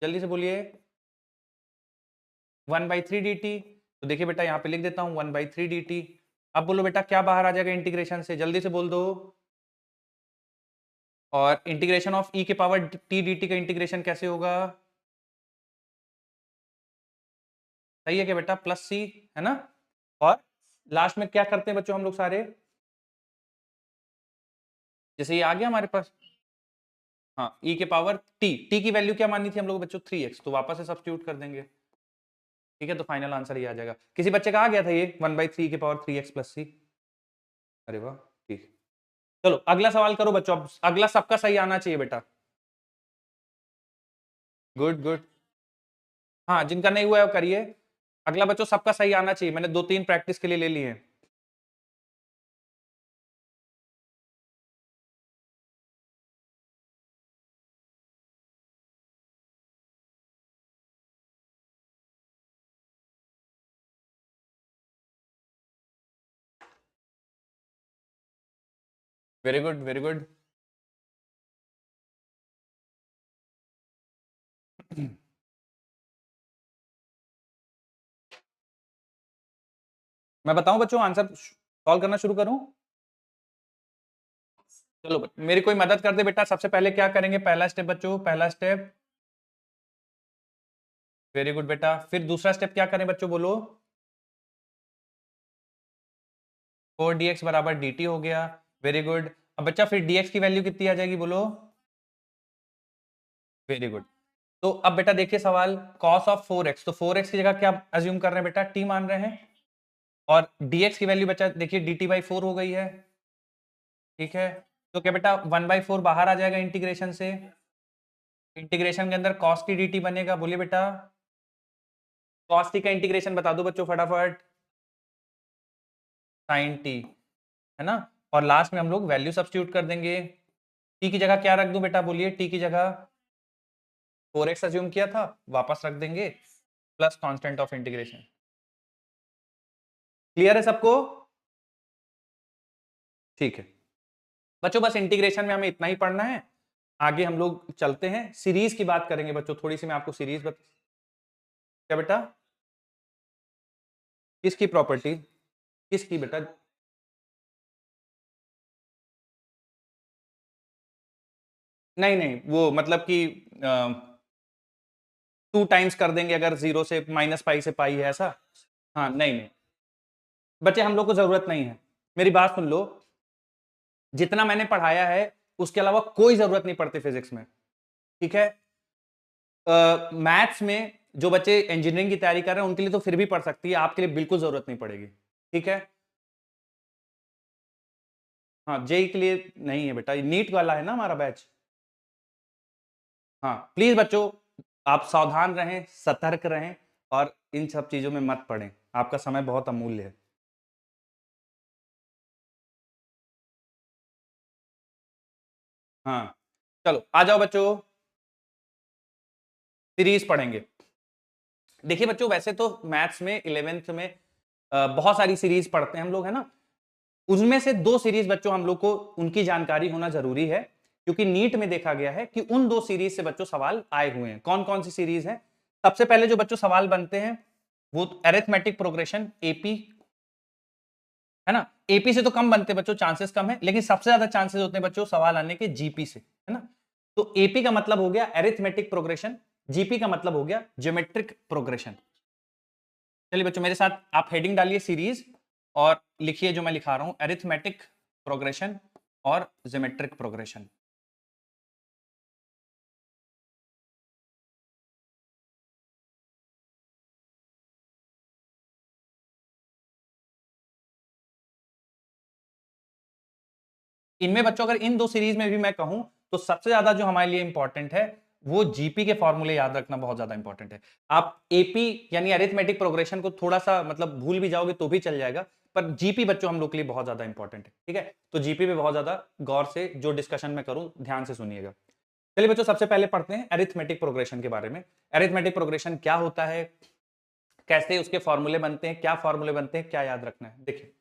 जल्दी से बोलिए? 1/3 dt। तो देखिए बेटा यहाँ पे लिख देता हूँ 1/3 dt। अब बोलो बेटा क्या बाहर आ जाएगा इंटीग्रेशन से, जल्दी से बोल दो। और इंटीग्रेशन ऑफ e के पावर t dt का इंटीग्रेशन कैसे होगा? सही है क्या बेटा? प्लस सी, है ना? और लास्ट में क्या करते हैं बच्चों हम लोग सारे? जैसे ये आ गया हमारे पास, हाँ e के पावर t की वैल्यू क्या मानी थी हम लोग बच्चों? 3x, तो वापस से सब्स्टिट्यूट कर देंगे। ठीक है, तो फाइनल आंसर ये आ जाएगा। किसी बच्चे का आ गया था ये 1/3 के पावर 3x प्लस सी? अरे वाह, ठीक। चलो अगला सवाल करो बच्चों, अब अगला सबका सही आना चाहिए बेटा। Good good. हाँ जिनका नहीं हुआ है वो करिए। अगला बच्चों सबका सही आना चाहिए, मैंने 2-3 प्रैक्टिस के लिए ले लिए हैं। Very good very good. मैं बताऊं बच्चों, आंसर सॉल्व करना शुरू करूं? चलो मेरी कोई मदद कर दे बेटा। सबसे पहले क्या करेंगे? पहला स्टेप बच्चों, पहला स्टेप। वेरी गुड बेटा। फिर दूसरा स्टेप क्या करें बच्चों, बोलो? 4dx बराबर dt हो गया। Very good. अब बच्चा फिर dx की वैल्यू कितनी आ जाएगी, बोलो? Very good. तो अब बेटा देखिए सवाल, cos ऑफ 4x, तो 4x की जगह क्या अज्यूम कर रहे हैं बेटा? t मान रहे हैं। और dx की वैल्यू बच्चा देखिए dt बाई 4 हो गई है। ठीक है, तो क्या बेटा 1/4 बाहर आ जाएगा इंटीग्रेशन से। इंटीग्रेशन के अंदर cos t dt बनेगा, बोलिए बेटा? cos t का इंटीग्रेशन बता दो बच्चों फटाफट। sin t, है ना? और लास्ट में हम लोग वैल्यू सब्स्टिट्यूट कर देंगे। t की जगह क्या रख दूं बेटा, बोलिए? t की जगह 4x अज्यूम किया था, वापस रख देंगे, plus constant of integration. Clear है सबको? ठीक है बच्चों, बस इंटीग्रेशन में हमें इतना ही पढ़ना है। आगे हम लोग चलते हैं, सीरीज की बात करेंगे बच्चों। थोड़ी सी मैं आपको सीरीज क्या बेटा? किसकी प्रॉपर्टी? किसकी बेटा? नहीं नहीं, वो मतलब कि 2 टाइम्स कर देंगे अगर 0 से -पाई से पाई है, ऐसा? हाँ नहीं नहीं बच्चे, हम लोग को जरूरत नहीं है। मेरी बात सुन लो, जितना मैंने पढ़ाया है उसके अलावा कोई जरूरत नहीं पड़ती फिजिक्स में। ठीक है, मैथ्स में जो बच्चे इंजीनियरिंग की तैयारी कर रहे हैं उनके लिए तो फिर भी पढ़ सकती है, आपके लिए बिल्कुल जरूरत नहीं पड़ेगी। ठीक है, हाँ जेई के लिए नहीं है बेटा, नीट वाला है ना हमारा बैच। हाँ प्लीज बच्चों, आप सावधान रहें, सतर्क रहें और इन सब चीजों में मत पड़ें, आपका समय बहुत अमूल्य है। हाँ चलो आ जाओ बच्चों, सीरीज पढ़ेंगे। देखिए बच्चों, वैसे तो मैथ्स में 11th में बहुत सारी सीरीज पढ़ते हैं हम लोग, है ना? उनमें से 2 सीरीज बच्चों हम लोग को उनकी जानकारी होना जरूरी है, क्योंकि नीट में देखा गया है कि उन 2 सीरीज से बच्चों सवाल आए हुए हैं। कौन कौन सी सीरीज है? सबसे पहले जो बच्चों सवाल बनते हैं वो अरिथमेटिक प्रोग्रेशन, एपी, है ना? एपी से तो कम बनते बच्चों, चांसेस कम है, लेकिन सबसे ज्यादा चांसेस होते हैं बच्चों सवाल आने के जीपी से, है ना? तो एपी का मतलब हो गया अरिथमेटिक प्रोग्रेशन, जीपी का मतलब हो गया ज्योमेट्रिक प्रोग्रेशन। चलिए बच्चों मेरे साथ आप हेडिंग डालिए सीरीज और लिखिए जो मैं लिखा रहा हूं, अरिथमेटिक प्रोग्रेशन और ज्योमेट्रिक प्रोग्रेशन। इनमें बच्चों अगर इन 2 सीरीज में भी मैं कहूं तो सबसे ज्यादा जो हमारे लिए इंपॉर्टेंट है वो जीपी के फॉर्मूले याद रखना बहुत ज्यादा इंपॉर्टेंट है। आप एपी यानी अरिथमेटिक प्रोग्रेशन को थोड़ा सा मतलब भूल भी जाओगे तो भी चल जाएगा, पर जीपी बच्चों हम लोग के लिए बहुत ज्यादा इंपॉर्टेंट है। ठीक है, तो जीपी पे बहुत ज्यादा गौर से जो डिस्कशन में करूं ध्यान से सुनिएगा। चलिए बच्चों सबसे पहले पढ़ते हैं अरिथमेटिक प्रोग्रेशन के बारे में। अरिथमेटिक प्रोग्रेशन क्या होता है, कैसे उसके फॉर्मूले बनते हैं, क्या फॉर्मूले बनते हैं, क्या याद रखना है, देखिए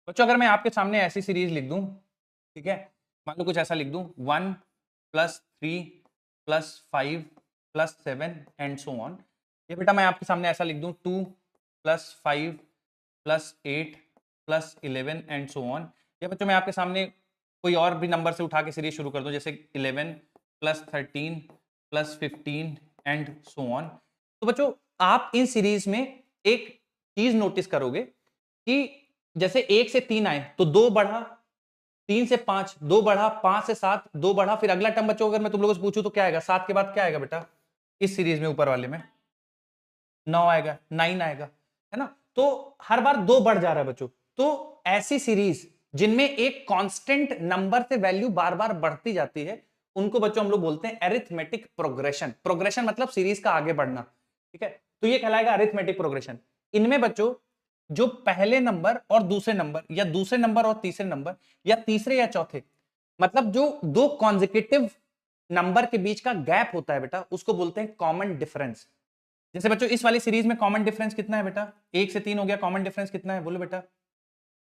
बच्चों। अगर मैं आपके सामने ऐसी सीरीज लिख दूं, ठीक है, मान लो कुछ ऐसा लिख दूं, 1 + 3 + 5 + 7 एंड सो ऑन। ये बेटा मैं आपके सामने ऐसा लिख दूं, 2 + 5 + 8 + 11 एंड सो ऑन। ये बच्चों मैं आपके सामने कोई और भी नंबर से उठा के सीरीज शुरू कर दूं, जैसे 11 + 13 + 15 एंड सो ऑन। तो बच्चों आप इन सीरीज में एक चीज नोटिस करोगे कि जैसे 1 से 3 आए तो 2 बढ़ा, 3 से 5 2 बढ़ा, 5 से 7 2 बढ़ा, फिर अगला टर्म बच्चों अगर मैं तुम लोगों से पूछूं तो क्या आएगा? 7 के बाद क्या आएगा बेटा? इस सीरीज में ऊपर वाले में 9 आएगा, 9 आएगा, है ना? तो हर बार 2 बढ़ जा रहा है बच्चों। तो ऐसी सीरीज जिनमें एक कांस्टेंट नंबर से वैल्यू बार बार बढ़ती जाती है उनको बच्चों हम लोग बोलते हैं अरिथमेटिक प्रोग्रेशन। प्रोग्रेशन मतलब सीरीज का आगे बढ़ना। ठीक है, तो ये कहलाएगा अरिथमेटिक प्रोग्रेशन। इनमें बच्चों जो पहले नंबर और दूसरे नंबर या दूसरे नंबर और तीसरे नंबर या तीसरे या चौथे, मतलब जो 2 कॉन्जिक्यूटिव नंबर के बीच का गैप होता है बेटा उसको बोलते हैं कॉमन डिफरेंस। जैसे बच्चों इस वाली सीरीज में कॉमन डिफरेंस कितना है बेटा? 1 से 3 हो गया, कॉमन डिफरेंस कितना है बोलो बेटा?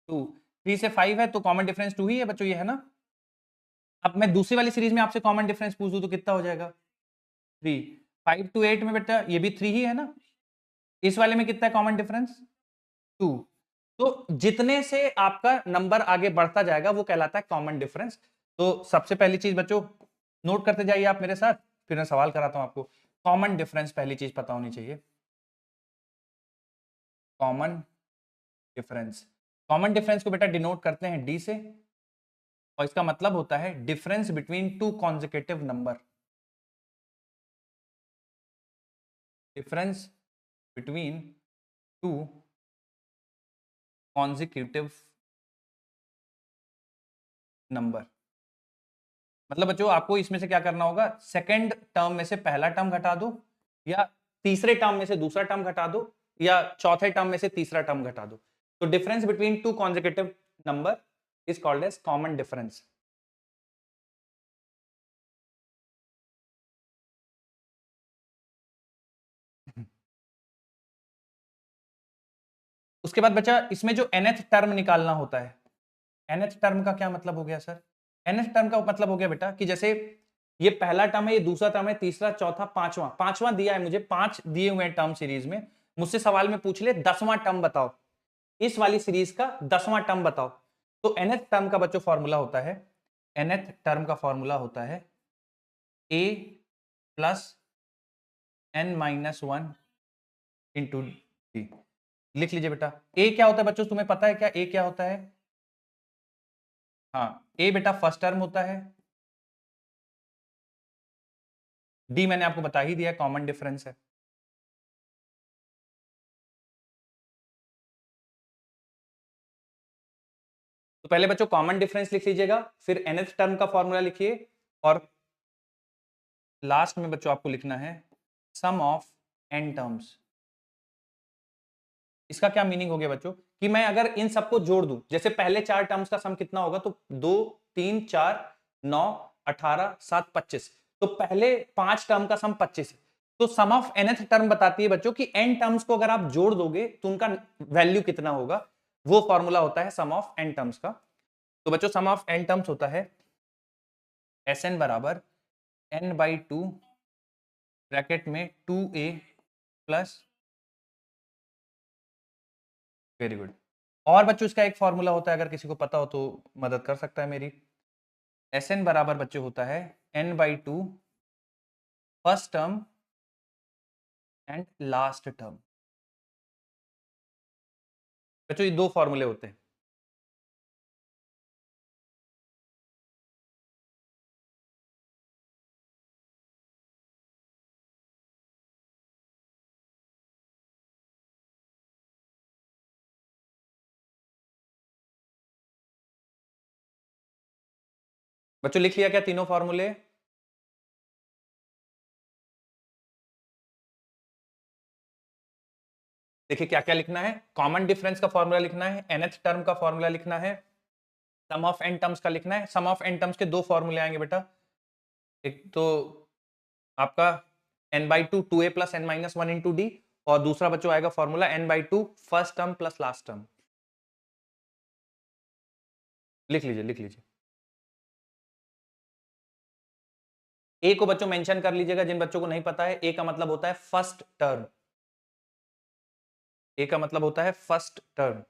2। 3 से 5 है तो कॉमन डिफरेंस 2 ही है बच्चों, ये है ना। अब मैं दूसरी वाली सीरीज में आपसे कॉमन डिफरेंस पूछ दूं तो कितना हो जाएगा? 3। 5 to 8 में बेटा ये भी 3 ही है ना। इस वाले में कितना है कॉमन डिफरेंस? 2। तो जितने से आपका नंबर आगे बढ़ता जाएगा वो कहलाता है कॉमन डिफरेंस। तो सबसे पहली चीज बच्चों नोट करते जाइए आप मेरे साथ, फिर मैं सवाल कराता हूं आपको। कॉमन डिफरेंस पहली चीज पता होनी चाहिए। कॉमन डिफरेंस, कॉमन डिफरेंस को बेटा डिनोट करते हैं डी से, और इसका मतलब होता है difference between two consecutive number. Difference between two consecutive number. मतलब बच्चों आपको इसमें से क्या करना होगा, सेकंड टर्म में से पहला टर्म घटा दो, या तीसरे टर्म में से दूसरा टर्म घटा दो, या चौथे टर्म में से तीसरा टर्म घटा दो। तो difference between two consecutive number is called as common difference. उसके बाद बच्चा इसमें जो nth टर्म निकालना होता है, nth टर्म का क्या मतलब हो गया सर? nth टर्म का मतलब हो गया बेटा कि जैसे ये पहला टर्म है, ये दूसरा टर्म है, तीसरा, चौथा, पांचवा, पांचवा दिया है मुझे, 5 दिए हुए हैं टर्म सीरीज में। मुझसे सवाल में पूछ ले 10वां टर्म बताओ, इस वाली सीरीज का 10वां टर्म बताओ। तो nth टर्म का बच्चों फॉर्मूला होता है, nth टर्म का फॉर्मूला होता है a plus n minus 1 into D. लिख लीजिए बेटा। a क्या होता है बच्चों, तुम्हें पता है क्या a क्या होता है? हाँ, a बेटा फर्स्ट टर्म होता है, डी मैंने आपको बता ही दिया, कॉमन डिफरेंस है। तो पहले बच्चों कॉमन डिफरेंस लिख लीजिएगा, फिर nth टर्म का फॉर्मूला लिखिए, और लास्ट में बच्चों आपको लिखना है सम ऑफ n टर्म्स। इसका क्या मीनिंग हो गया बच्चों कि मैं अगर इन सबको जोड़ दूं, जैसे पहले 4 टर्म्स का सम कितना होगा, तो 2 3 4 9 18 7 25, तो पहले 5 टर्म का सम 25 है। तो सम ऑफ nth टर्म बताती है बच्चों कि n टर्म्स को अगर आप जोड़ दोगे तो उनका वैल्यू कितना होगा, वो फॉर्मूला होता है सम ऑफ n टर्म्स का। तो बच्चों सम ऑफ n टर्म्स होता है Sn बराबर n/2 ब्रैकेट में 2a प्लस, वेरी गुड। और बच्चों इसका एक फॉर्मूला होता है, अगर किसी को पता हो तो मदद कर सकता है मेरी। Sn बराबर बच्चों होता है n/2 first term and last term. बच्चों ये दो फॉर्मूले होते हैं। बच्चों लिख लिया क्या तीनों फॉर्मूले? देखिए क्या क्या लिखना है, कॉमन डिफरेंस का फॉर्मूला लिखना है, nth टर्म का फॉर्मूला लिखना है, सम ऑफ n टर्म्स का लिखना है। सम ऑफ n टर्म्स के दो फॉर्मूले आएंगे बेटा, एक तो आपका n/2 2a plus n minus 1 into D, और दूसरा बच्चों आएगा formula n/2 first term plus last term. लिख लीजिए लिख लीजिए। ए को बच्चों मेंशन कर लीजिएगा, जिन बच्चों को नहीं पता है, ए का मतलब होता है फर्स्ट टर्म। ए का मतलब होता है फर्स्ट टर्म।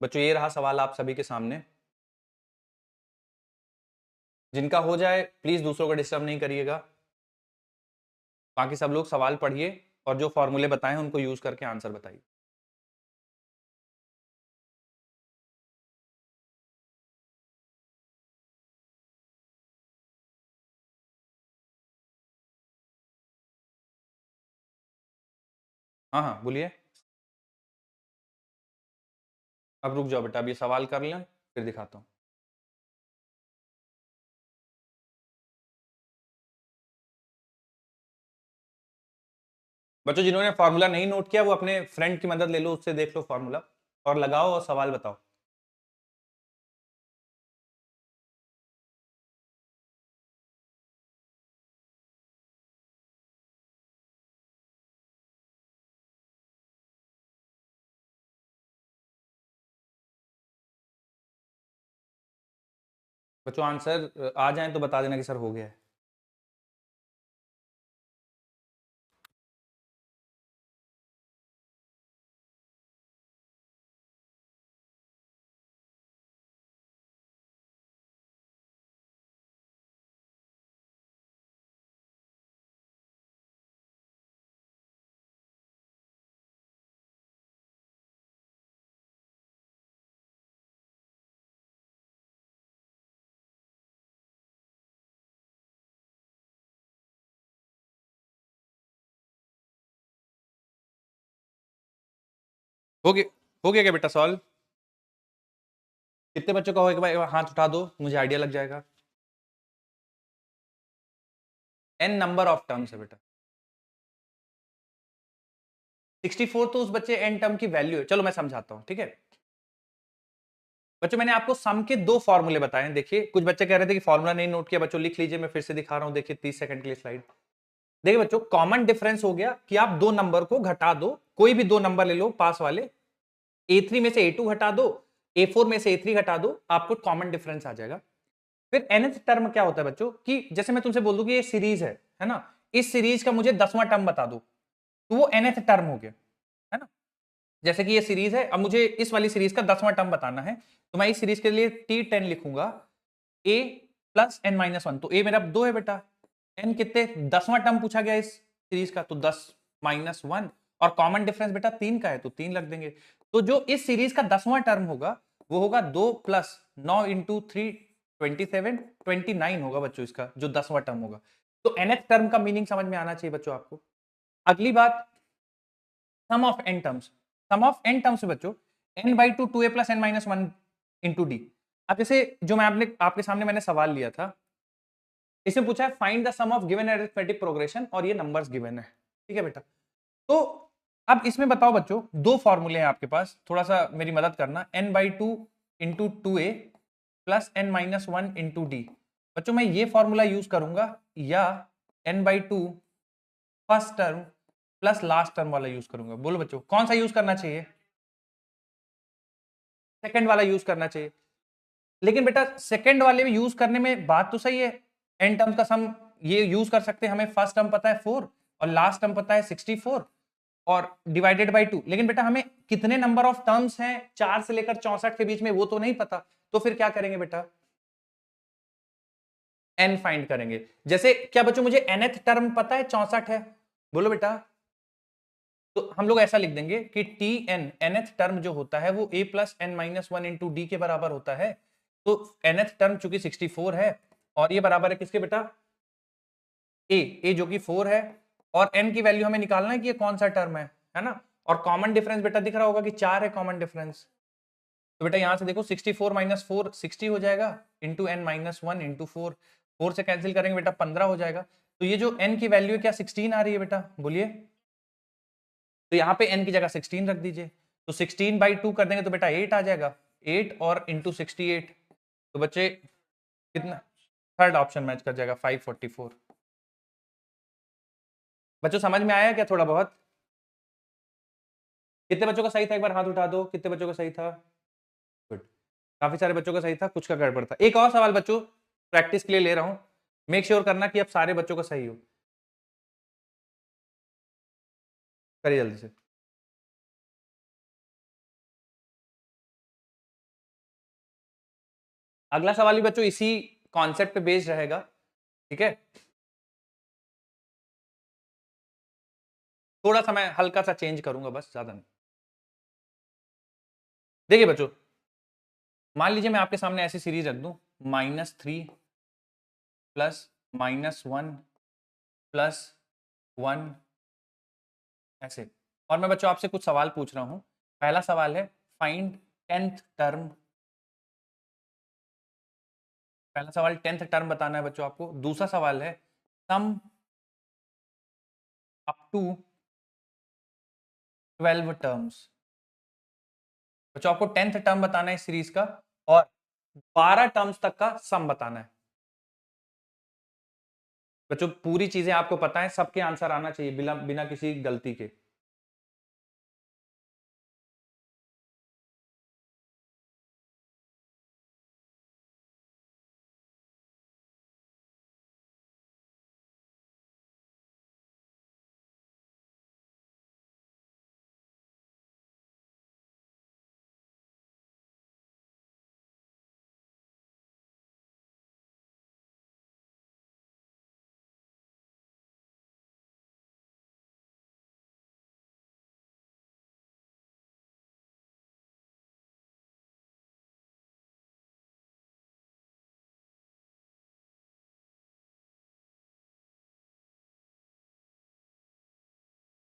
बच्चों ये रहा सवाल आप सभी के सामने। जिनका हो जाए प्लीज दूसरों को डिस्टर्ब नहीं करिएगा। बाकी सब लोग सवाल पढ़िए और जो फॉर्मूले बताएं उनको यूज करके आंसर बताइए। हाँ हाँ बोलिए। अब रुक जाओ बेटा, अब ये सवाल कर लें फिर दिखाता हूँ। बच्चों जिन्होंने फॉर्मूला नहीं नोट किया वो अपने फ्रेंड की मदद ले लो, उससे देख लो फॉर्मूला और लगाओ और सवाल बताओ। बच्चों आंसर आ जाए तो बता देना कि सर हो गया है। हो गया, हो गया क्या बेटा सॉल्व? कितने बच्चों का हो, एक बार हाथ उठा दो, मुझे आइडिया लग जाएगा। एन नंबर ऑफ टर्म्स है बेटा, 64 तो उस बच्चे एन टर्म की वैल्यू है। चलो मैं समझाता हूं, ठीक है बच्चों। मैंने आपको सम के दो फॉर्मूले बताए हैं। देखिए कुछ बच्चे कह रहे थे कि फॉर्मूला नहीं नोट किया, बच्चों लिख लीजिए, मैं फिर से दिखा रहा हूं। देखिए 30 सेकंड के लिए स्लाइड। देखिए बच्चों, कॉमन डिफरेंस हो गया कि आप दो नंबर को घटा दो, कोई भी दो नंबर ले लो पास वाले, A3 में से A2 घटा दो, A4 में से A3 घटा दो, आपको कॉमन डिफरेंस आ जाएगा। फिर nth टर्म क्या होता है बच्चों कि जैसे मैं तुमसे बोल दूं कि ये सीरीज है ना, इस सीरीज का मुझे 10वां टर्म बता दो, तो वो nth टर्म हो गया, है ना। जैसे कि ये सीरीज है, अब मुझे इस वाली सीरीज का 10वां टर्म बताना है, तो मैं इस सीरीज के लिए T10 लिखूंगा, a plus n minus one. तो a मेरा 2 है बेटा, n कितने, 10वां टर्म पूछा गया इस सीरीज का, तो 10 माइनस वन, और कॉमन डिफरेंस बेटा 3 का है तो 3 लग देंगे। तो जो इस सीरीज का 10वां टर्म होगा वो होगा 2 प्लस 9 इंटू 3 27 29 होगा बच्चों इसका जो 10वां टर्म होगा। तो nth टर्म का मीनिंग समझ में आना चाहिए बच्चों आपको। अगली बात, sum of n terms. Sum of n terms बच्चों n by two 2a plus n minus one into D. अब जैसे जो मैं आपके सामने मैंने सवाल लिया था, इसमें पूछा है find the sum of given arithmetic progression, और ये नंबर्स गिवन है, ठीक है बेटा। तो अब इसमें बताओ बच्चों, दो फॉर्मूले हैं आपके पास, थोड़ा सा मेरी मदद करना। n by two into two A plus N minus one into D. बच्चों मैं ये फॉर्मूला यूज करूंगा या n by two first term plus last term वाला यूज करूंगा? बोलो बच्चों कौन सा यूज करना चाहिए? सेकंड वाला यूज करना चाहिए। लेकिन बेटा सेकंड वाले में यूज करने में बात तो सही है, एन टर्म का सम ये यूज कर सकते हैं, हमें फर्स्ट टर्म पता है 4 और लास्ट टर्म पता है 64 और डिवाइडेड बाई 2। लेकिन बेटा हमें कितने नंबर ऑफ टर्म्स हैं 4 से लेकर 64 के बीच में वो तो नहीं पता, तो फिर क्या करेंगे बेटा? एन फाइंड करेंगे। जैसे क्या बच्चों मुझे nth टर्म पता है 64 है, बोलो बेटा, तो हम लोग ऐसा लिख देंगे कि टी एन nth टर्म जो होता है वो a plus N minus one into D के बराबर होता है। तो nth टर्म चूंकि 64 है और ये बराबर है किसके बेटा? ए जो कि 4 है, और n की वैल्यू हमें निकालना है कि ये कौन सा टर्म है ना। और कॉमन डिफरेंस बेटा दिख रहा होगा कि 4 है कॉमन डिफरेंस। तो बेटा यहां से देखो 64 माइनस 4 60 हो जाएगा, into N minus one into 4, 4 से कैंसिल करेंगे बेटा 15 हो जाएगा। तो ये जो n की वैल्यू है क्या 16 आ रही है बेटा? बोलिए। तो यहाँ पे n की जगह 16 रख दीजिए, तो 16 बाई 2 कर देंगे तो बेटा 8 आ जाएगा, 8 और इंटू 68। तो बच्चे कितना, थर्ड ऑप्शन मैच कर जाएगा 544। बच्चों समझ में आया क्या थोड़ा बहुत? कितने बच्चों का सही था, एक बार हाथ उठा दो, कितने बच्चों का सही था? गुड, काफी सारे बच्चों का सही था, कुछ का गड़बड़ था। एक और सवाल बच्चों प्रैक्टिस के लिए ले रहा हूं, मेक श्योर करना कि अब सारे बच्चों का सही हो। करिए जल्दी से। अगला सवाल भी बच्चों इसी कॉन्सेप्ट पे बेस्ड रहेगा, ठीक है। थोड़ा सा मैं हल्का सा चेंज करूंगा बस, ज्यादा नहीं। देखिए बच्चों, मान लीजिए मैं आपके सामने ऐसी सीरीज रख दूं, -3 प्लस -1 प्लस 1 ऐसे, और मैं बच्चों आपसे कुछ सवाल पूछ रहा हूं। पहला सवाल है फाइंड 10th टर्म। पहला सवाल 10th टर्म बताना है बच्चों आपको। दूसरा सवाल है सम अप टू 12 टर्म्स। बच्चों आपको 10th टर्म बताना है इस सीरीज का और 12 टर्म्स तक का सम बताना है। बच्चों पूरी चीजें आपको पता है, सबके आंसर आना चाहिए बिना बिना किसी गलती के।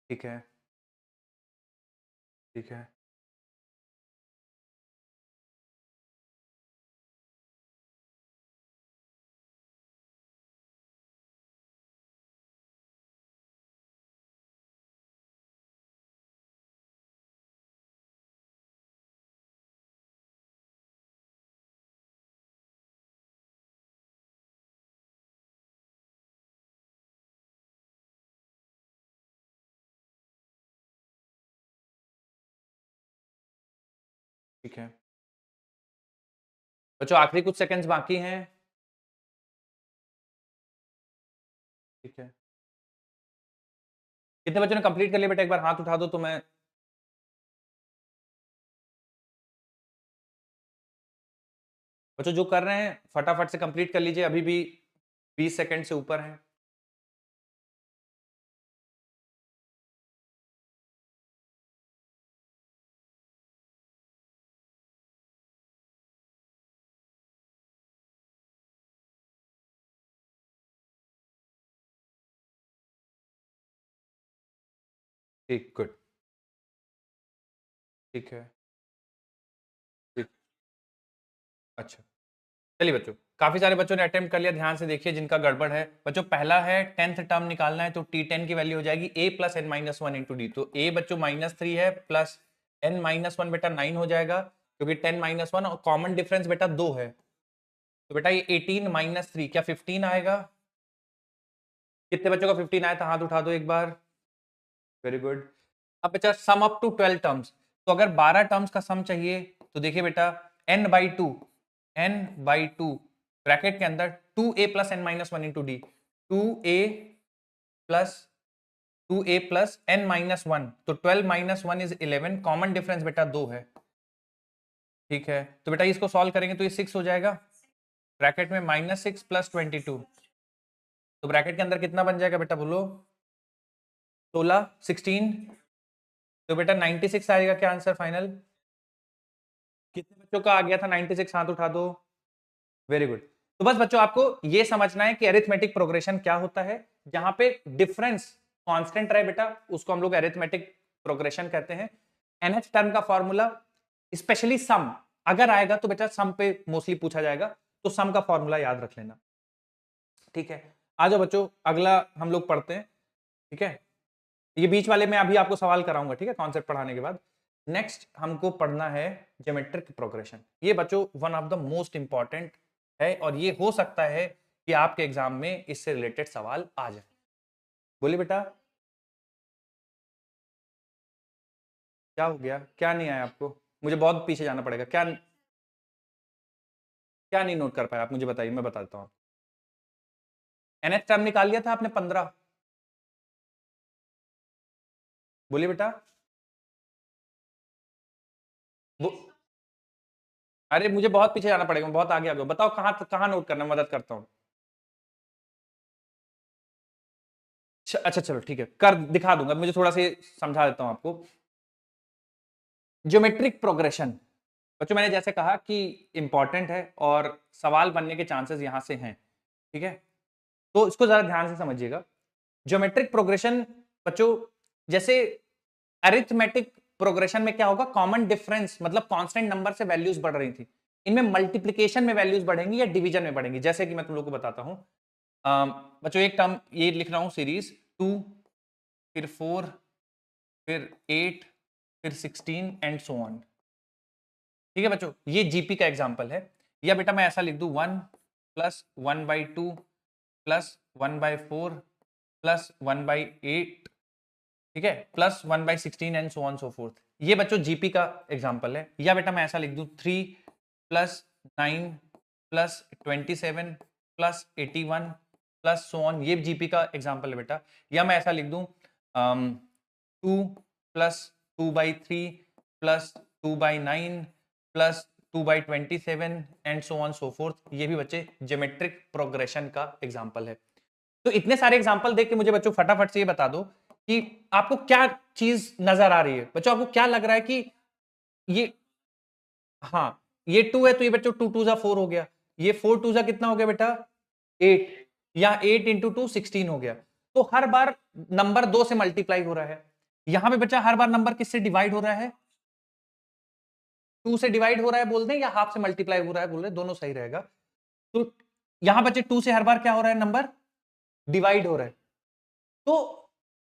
ठीक है, ठीक है, ठीक है। बच्चों आखिरी कुछ सेकंड्स बाकी हैं। ठीक है, कितने बच्चों ने कंप्लीट कर लिया बेटा, एक बार हाथ उठा दो तो मैं। बच्चों जो कर रहे हैं फटाफट से कंप्लीट कर लीजिए, अभी भी 20 सेकंड से ऊपर है। ठीक, गुड। ठीक है, ठीक। अच्छा, चलिए बच्चों, काफी सारे बच्चों ने अटेम्प्ट कर लिया, ध्यान से देखिए जिनका गड़बड़ है। बच्चों पहला है 10th टर्म निकालना है, तो T10 की वैल्यू हो जाएगी a plus N minus one into D. तो a बच्चों -3 है प्लस n माइनस वन बेटा 9 हो जाएगा, क्योंकि 10 माइनस वन और कॉमन डिफरेंस बेटा 2 है। तो बेटा ये 18 माइनस 3 क्या 15 आएगा? कितने बच्चों का 15 आया था, हाथ उठा दो एक बार। Very good. अब बच्चा सम अप टू 12 टर्म्स, तो अगर 12 टर्म्स का सम चाहिए तो देखिए बेटा n/2, n/2 ब्रैकेट के अंदर 2a plus n minus one into D, 2a plus 2a plus n minus one, तो 12 minus one is 11, common difference बेटा 2 है। ठीक है, तो बेटा इसको सॉल्व करेंगे तो ये 6 हो जाएगा, ब्रैकेट में -6 प्लस 22, तो ब्रैकेट के अंदर कितना बन जाएगा बेटा बोलो? 16, 16, तो बेटा 96 आएगा क्या आंसर फाइनल? कितने बच्चों का आ गया था 96, हाथ उठा दो। Very good. तो बस बच्चों आपको ये समझना है कि अरिथमेटिक प्रोग्रेशन क्या होता है। जहां पे डिफरेंस कांस्टेंट रहे बेटा उसको हम लोग अरिथमेटिक प्रोग्रेशन कहते हैं। एनएच टर्म का फॉर्मूला, स्पेशली सम अगर आएगा तो बेटा सम पे मोस्टली पूछा जाएगा, तो सम का फॉर्मूला याद रख लेना। ठीक है, आ जाओ बच्चों अगला हम लोग पढ़ते हैं। ठीक है, ये बीच वाले में अभी आपको सवाल कराऊंगा, ठीक है, कॉन्सेप्ट पढ़ाने के बाद। नेक्स्ट हमको पढ़ना है ज्योमेट्रिक प्रोग्रेशन। ये बच्चों one of the most important है और ये हो सकता है कि आपके एग्जाम में इससे रिलेटेड सवाल आ जाए। बोलिए बेटा, क्या हो गया, क्या नहीं आया आपको? मुझे बहुत पीछे जाना पड़ेगा क्या? क्या नहीं नोट कर पाया आप, मुझे बताइए, मैं बताता हूँ। एनएच टर्म निकाल लिया था आपने 15? बोलिए बेटा। वो अरे मुझे बहुत पीछे जाना पड़ेगा, बहुत आगे आ गया, बताओ कहाँ कहाँ नोट करना, मदद करता हूँ। अच्छा चलो ठीक है, कर दिखा दूंगा, मुझे थोड़ा सा समझा देता हूं आपको। ज्योमेट्रिक प्रोग्रेशन बच्चों मैंने जैसे कहा कि इंपॉर्टेंट है और सवाल बनने के चांसेस यहां से हैं। ठीक है, तो इसको जरा ध्यान से समझिएगा। ज्योमेट्रिक प्रोग्रेशन बच्चों जैसे अरिथमेटिक प्रोग्रेशन में क्या होगा, कॉमन डिफरेंस मतलब कांस्टेंट नंबर से वैल्यूज बढ़ रही थी, इनमें मल्टीप्लिकेशन में वैल्यूज बढ़ेंगी या डिवीजन में बढ़ेंगी। जैसे कि मैं तुम लोग को बताता हूं, बच्चों एक टर्म ये लिख रहा हूं सीरीज 2 फिर 4 फिर 8, फिर 16 एंड सो ऑन। ठीक है बच्चों, ये जीपी का एग्जाम्पल है। या बेटा मैं ऐसा लिख दूं 1 प्लस 1/2 प्लस 1/4 प्लस 1/8, ठीक है, plus 1/16 and so on so fourth. ये बच्चों जीपी का एग्जाम्पल है। या बेटा मैं ऐसा लिख दूं 3 plus 9 plus 27 plus 81 plus so on, ये जीपी का एग्जाम्पल है बेटा। या मैं ऐसा लिख दूं 2 plus 2/3 plus 2/9 plus 2/27 and so on so fourth, ये भी बच्चे ज्योमेट्रिक प्रोग्रेशन का एग्जाम्पल है। तो इतने सारे एग्जाम्पल देख के मुझे बच्चों फटाफट से ये बता दो कि आपको क्या चीज नजर आ रही है। बच्चों आपको क्या लग रहा है कि ये, हाँ ये 2 है तो ये बच्चों 2 2 जा 4 हो गया, ये 4 2 जा कितना हो गया बेटा 8, या 8 इंटू 2 16 हो गया। तो हर बार नंबर 2 से मल्टीप्लाई हो रहा है। यहां पे बच्चा हर बार नंबर किससे डिवाइड हो रहा है, 2 से डिवाइड हो रहा है बोल दें, या हाफ से मल्टीप्लाई हो रहा है बोल रहे, दोनों सही रहेगा। तो यहां बच्चे 2 से हर बार क्या हो रहा है, नंबर डिवाइड हो रहा है। तो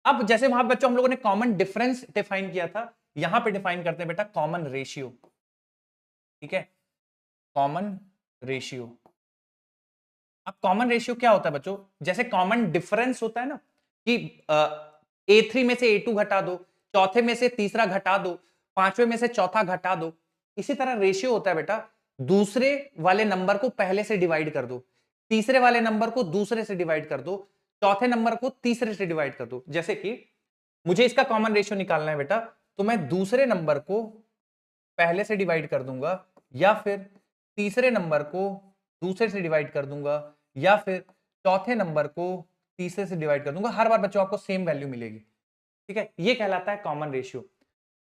अब जैसे वहां बच्चों हम लोगों ने कॉमन डिफरेंस डिफाइन किया था, यहां पे डिफाइन करते हैं बेटा कॉमन रेशियो। ठीक है, कॉमन रेशियो। अब कॉमन रेशियो क्या होता है बच्चों, जैसे कॉमन डिफरेंस होता है ना कि A3 में से A2 घटा दो, चौथे में से तीसरा घटा दो, पांचवें में से चौथा घटा दो, इसी तरह रेशियो होता है बेटा दूसरे वाले नंबर को पहले से डिवाइड कर दो, तीसरे वाले नंबर को दूसरे से डिवाइड कर दो, चौथे नंबर को तीसरे से डिवाइड कर दो। जैसे कि मुझे इसका कॉमन रेशियो निकालना है बेटा, तो मैं दूसरे नंबर को पहले से डिवाइड कर दूंगा, या फिर तीसरे नंबर को दूसरे से डिवाइड कर दूंगा, या फिर चौथे नंबर को तीसरे से डिवाइड कर दूंगा। हर बार बच्चों आपको सेम वैल्यू मिलेगी। ठीक है, ये कहलाता है कॉमन रेशियो।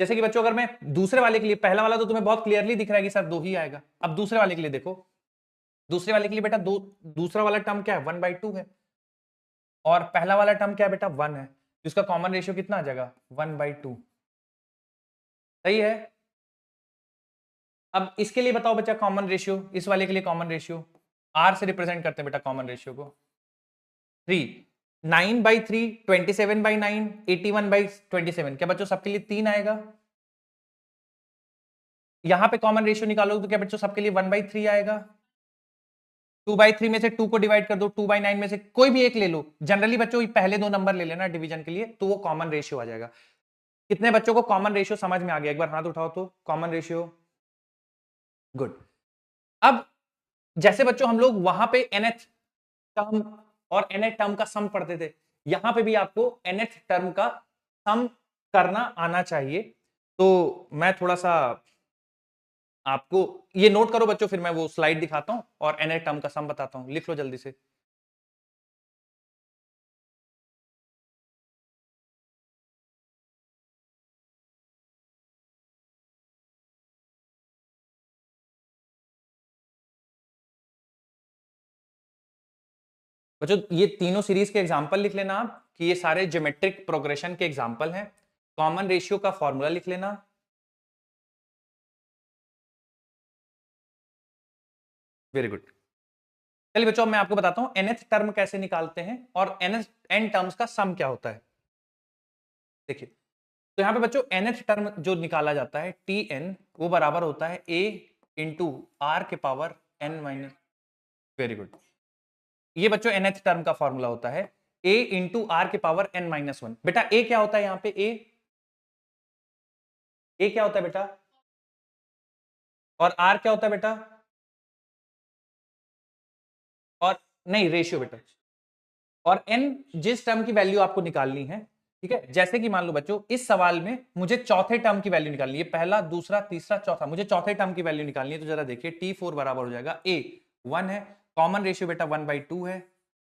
जैसे कि बच्चों अगर मैं दूसरे वाले के लिए, पहला वाला तो तुम्हें बहुत क्लियरली दिख रहा है कि सर 2 ही आएगा। अब दूसरे वाले के लिए देखो, दूसरे वाले के लिए बेटा दूसरा वाला टर्म क्या है 1/2 है, और पहला वाला टर्म क्या है बेटा 1 है, तो इसका कॉमन रेशियो कितना आ जाएगा 1/2। सही है। अब इसके लिए बताओ बच्चा कॉमन रेशियो, इस वाले के लिए कॉमन रेशियो आर से रिप्रेजेंट करते हैं बेटा कॉमन रेशियो को। 3, 9/3, 27/9, 81/27, क्या बच्चों सबके लिए 3 आएगा। यहां पे कॉमन रेशियो निकालो तो क्या बच्चों सबके लिए 1/3 आएगा। 2/3 में से 2 को डिवाइड कर दो, 2/9 में से कोई भी एक ले लो, जनरली बच्चों पहले दो नंबर ले लेना डिवीजन के लिए, तो वो कॉमन रेशियो आ जाएगा। कितने बच्चों को कॉमन रेशियो समझ में आ गया, एक बार हाथ उठाओ तो। Common ratio, good. अब जैसे बच्चों हम लोग वहां पे nth टर्म और nth टर्म का सम पढ़ते थे, यहां पे भी आपको nth टर्म का सम करना आना चाहिए। तो मैं थोड़ा सा आपको ये नोट करो बच्चों, फिर मैं वो स्लाइड दिखाता हूं और nth टर्म का सम बताता हूं। लिख लो जल्दी से। बच्चों ये तीनों सीरीज के एग्जाम्पल लिख लेना आप कि ये सारे ज्योमेट्रिक प्रोग्रेशन के एग्जाम्पल हैं। कॉमन रेशियो का फॉर्मूला लिख लेना। Very good. चलिए बच्चों मैं आपको बताता हूं nth टर्म कैसे निकालते हैं और n टर्म्स का सम क्या होता है। देखिए, तो यहां पे बच्चों nth टर्म जो निकाला जाता है tn, वो बराबर होता है a इंटू आर के power n minus. Very good. ये बच्चों nth टर्म का फॉर्मूला होता है a इंटू आर के पावर n-1। बेटा a क्या होता है यहां पे, a क्या होता है बेटा, और r क्या होता है बेटा, और नहीं रेशियो बेटा, और n जिस टर्म की वैल्यू आपको निकालनी है। ठीक है, जैसे कि मान लो बच्चों इस सवाल में मुझे चौथे टर्म की वैल्यू निकालनी है, पहला दूसरा तीसरा चौथा, मुझे चौथे टर्म की वैल्यू निकालनी है। तो जरा देखिए t4 बराबर हो जाएगा a 1 है, कॉमन रेशियो बेटा 1/2 है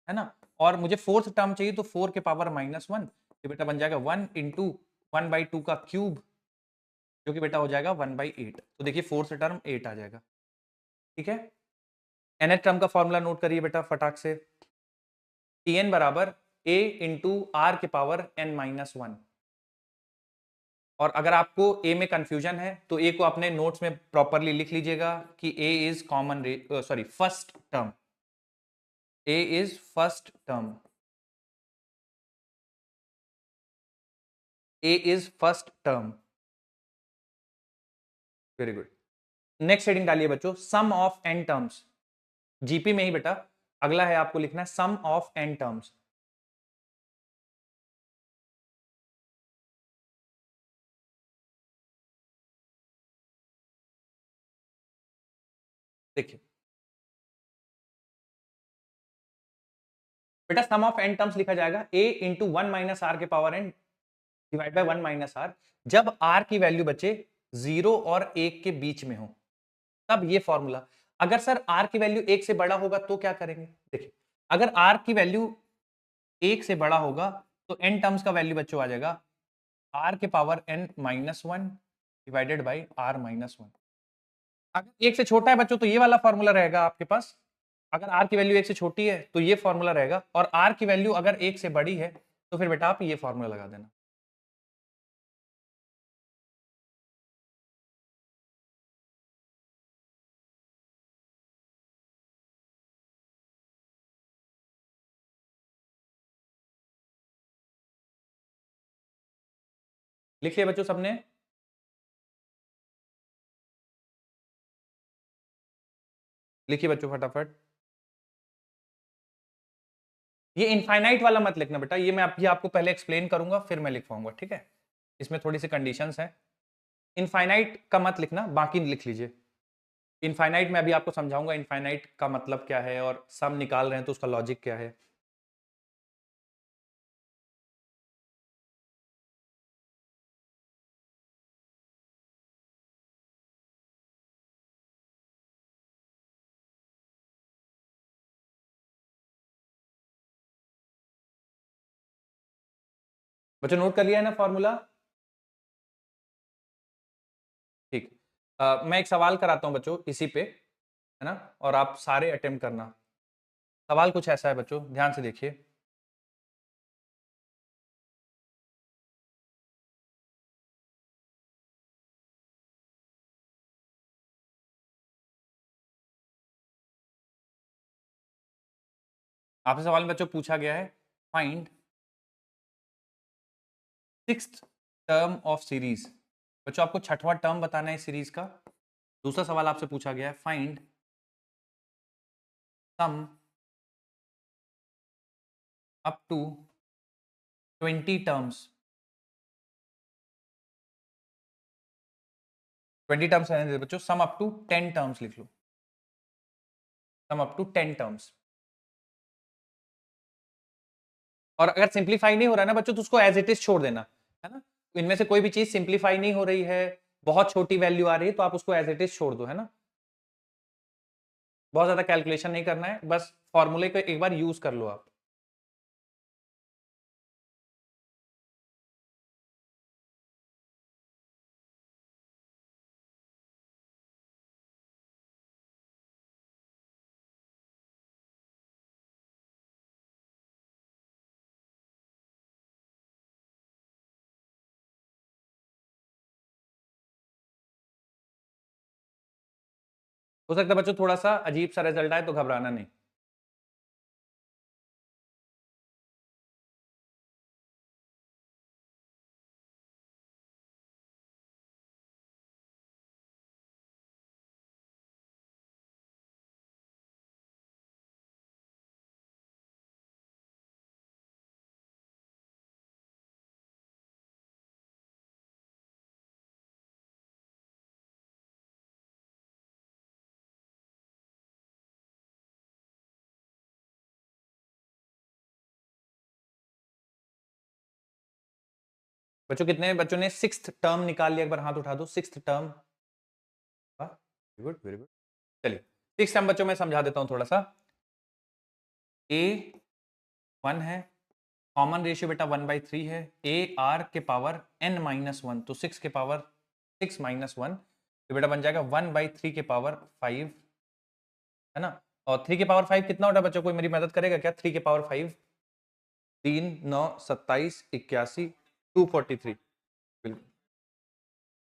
ना, और मुझे फोर्थ टर्म चाहिए तो 4 के पावर -1, तो बेटा बन जाएगा 1 इंटू 1/2 का क्यूब, जो कि बेटा हो जाएगा 1/8। तो देखिए फोर्थ टर्म 8 आ जाएगा। ठीक है, nth टर्म का फॉर्मूला नोट करिए बेटा फटाक से। tn बराबर a इंटू आर के पावर n-1। और अगर आपको a में कंफ्यूजन है तो a को अपने नोट्स में प्रॉपरली लिख लीजिएगा कि a is common sorry first term, a is first term. A is first term. Very good. Next heading डालिए बच्चों, सम ऑफ एन टर्म्स। जीपी में ही बेटा अगला है, आपको लिखना है सम ऑफ एन टर्म्स। देखिए बेटा, सम ऑफ एन टर्म्स लिखा जाएगा a इंटू 1 - r के power n divide by 1 - r, जब r की वैल्यू बचे 0 और 1 के बीच में हो, तब ये फॉर्मूला। अगर सर r की वैल्यू 1 से बड़ा होगा तो क्या करेंगे? देखिए, अगर r की वैल्यू 1 से बड़ा होगा तो n टर्म्स का वैल्यू बच्चों आ जाएगा r के power n -1 divided by r -1। अगर 1 से छोटा है बच्चों तो ये वाला फॉर्मूला रहेगा आपके पास। अगर r की वैल्यू 1 से छोटी है तो ये फॉर्मूला रहेगा, और r की वैल्यू अगर 1 से बड़ी है तो फिर बेटा आप ये फॉर्मूला लगा देना। लिख लिया बच्चों सबने? लिखिए बच्चों फटाफट। ये इनफाइनाइट वाला मत लिखना बेटा, ये मैं अभी आपको पहले एक्सप्लेन करूंगा फिर मैं लिखवाऊंगा, ठीक है? इसमें थोड़ी सी कंडीशंस हैं। इनफाइनाइट का मत लिखना, बाकी लिख लीजिए। इनफाइनाइट में अभी आपको समझाऊंगा इनफाइनाइट का मतलब क्या है, और सम निकाल रहे हैं तो उसका लॉजिक क्या है। बच्चों नोट कर लिया है ना फॉर्मूला? ठीक। मैं एक सवाल कराता हूं बच्चों इसी पे, है ना, और आप सारे अटेम्प्ट करना। सवाल कुछ ऐसा है बच्चों, ध्यान से देखिए। आपसे सवाल में बच्चों पूछा गया है, find sixth term of series. बच्चों आपको छठवां टर्म बताना है सीरीज का। दूसरा सवाल आपसे पूछा गया है, find sum up to 20 terms. 20 terms रहने दे बच्चों, सम अप टू 10 टर्म्स लिख लो, सम अप टू 10 टर्म्स। और अगर सिंप्लीफाई नहीं हो रहा है ना बच्चों तो उसको एज इट इज छोड़ देना, है ना। इनमें से कोई भी चीज सिंप्लीफाई नहीं हो रही है, बहुत छोटी वैल्यू आ रही है, तो आप उसको एज इट इज छोड़ दो, है ना। बहुत ज्यादा कैलकुलेशन नहीं करना है, बस फॉर्मूले को एक बार यूज कर लो आप। हो सकता है बच्चों थोड़ा सा अजीब सा रिजल्ट आए, तो घबराना नहीं। बच्चों कितने बच्चों ने सिक्स्थ टर्म निकाल लिया? एक बार हाथ उठा दो, sixth term. Very good, very good. चलिए सिक्स टर्म बच्चों मैं समझा देता हूं थोड़ा सा। ए 1 है, कॉमन रेशियो बेटा 1/3 है, ए आर के पावर n-1, तो 6 के पावर 6 - 1, तो बेटा बन जाएगा 1/3 के पावर 5, है ना। और 3 के पावर 5 कितना होता है बच्चों, कोई मेरी मदद करेगा क्या? 3 के पावर 5, 3 9 27 81 243। बिल्कुल,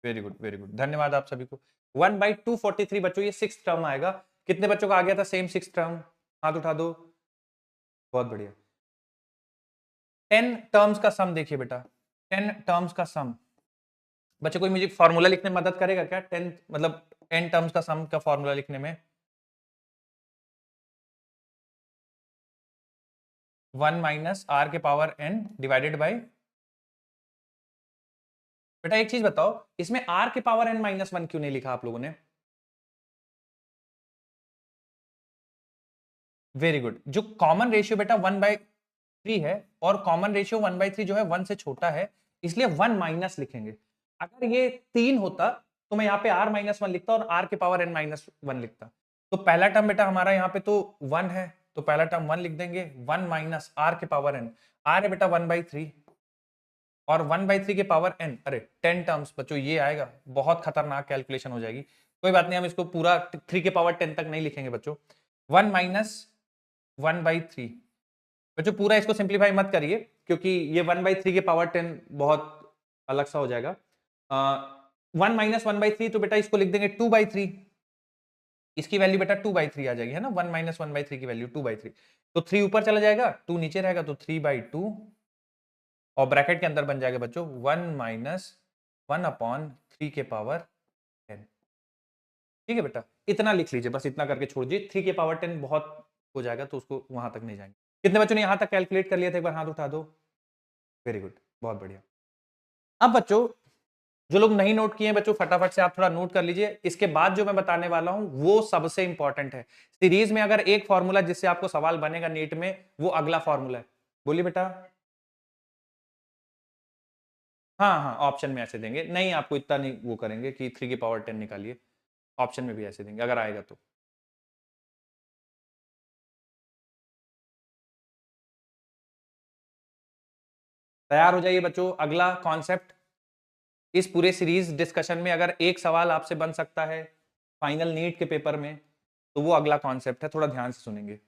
वेरी गुड, वेरी गुड, धन्यवाद आप सभी को। 1/243 बच्चों ये सिक्स टर्म आएगा। कितने बच्चों का आ गया था सेम सिक्स टर्म? हाथ उठा दो। बहुत बढ़िया। 10 टर्म्स का सम देखिए बेटा, 10 टर्म्स का सम। बच्चे कोई मुझे फॉर्मूला लिखने में मदद करेगा क्या? 10 मतलब n टर्म्स का सम का फॉर्मूला लिखने में। 1 माइनस आर के पावर n डिवाइडेड बाई। बेटा एक चीज बताओ, इसमें r के पावर n माइनस 1 क्यों नहीं लिखा आप लोगों ने? Very good. जो कॉमन रेशियो बेटा 1/3 है और कॉमन रेशियो 1/3 जो है 1 से छोटा है, इसलिए 1 माइनस लिखेंगे। अगर ये 3 होता तो मैं यहाँ पे r माइनस 1 लिखता और r के पावर n माइनस 1 लिखता। तो पहला टर्म बेटा हमारा यहाँ पे तो 1 है, तो पहला टर्म 1 लिख देंगे। 1 माइनस r के पावर n, r है बेटा 1/3 और 1/3 के पावर n, अरे 10 टर्म्स बच्चों ये आएगा। बहुत खतरनाक कैलकुलेशन हो जाएगी। कोई बात नहीं, हम इसको पूरा 3 के पावर 10 तक नहीं लिखेंगे बच्चों। 1 माइनस 1/3। बच्चों पूरा इसको सिंप्लीफाई मत करिए, क्योंकि ये 1/3 के पावर 10 बहुत अलग सा हो जाएगा। 1 माइनस 1/3, तो बेटा इसको लिख देंगे 2/3। इसकी वैल्यू बेटा 2/3 आ जाएगी, है ना। 1 माइनस 1/3 की वैल्यू 2/3, तो 3 ऊपर चला जाएगा, 2 नीचे रहेगा, तो 3/2 और ब्रैकेट के अंदर बन जाएगा बच्चों 1 माइनस 1/3 के पावर 10। ठीक है बेटा, इतना लिख लीजिए, बस इतना करके छोड़ दीजिए। 3 के पावर 10 बहुत हो जाएगा, तो उसको वहां तक नहीं जाएंगे। कितने बच्चों ने यहां तक कैलकुलेट कर लिया था? एक बार हाथ उठा दो। वेरी गुड, बहुत बढ़िया। अब बच्चों जो लोग नहीं नोट किए हैं बच्चों, फटाफट से आप थोड़ा नोट कर लीजिए। इसके बाद जो मैं बताने वाला हूं वो सबसे इंपॉर्टेंट है। सीरीज में अगर एक फॉर्मूला जिससे आपको सवाल बनेगा नीट में, वो अगला फॉर्मूला है। बोलिए बेटा। हाँ हाँ, ऑप्शन में ऐसे देंगे, नहीं आपको इतना नहीं वो करेंगे कि 3 की पावर 10 निकालिए। ऑप्शन में भी ऐसे देंगे अगर आएगा तो। तैयार हो जाइए बच्चों। अगला कॉन्सेप्ट इस पूरे सीरीज डिस्कशन में अगर एक सवाल आपसे बन सकता है फाइनल नीट के पेपर में, तो वो अगला कॉन्सेप्ट है। थोड़ा ध्यान से सुनेंगे।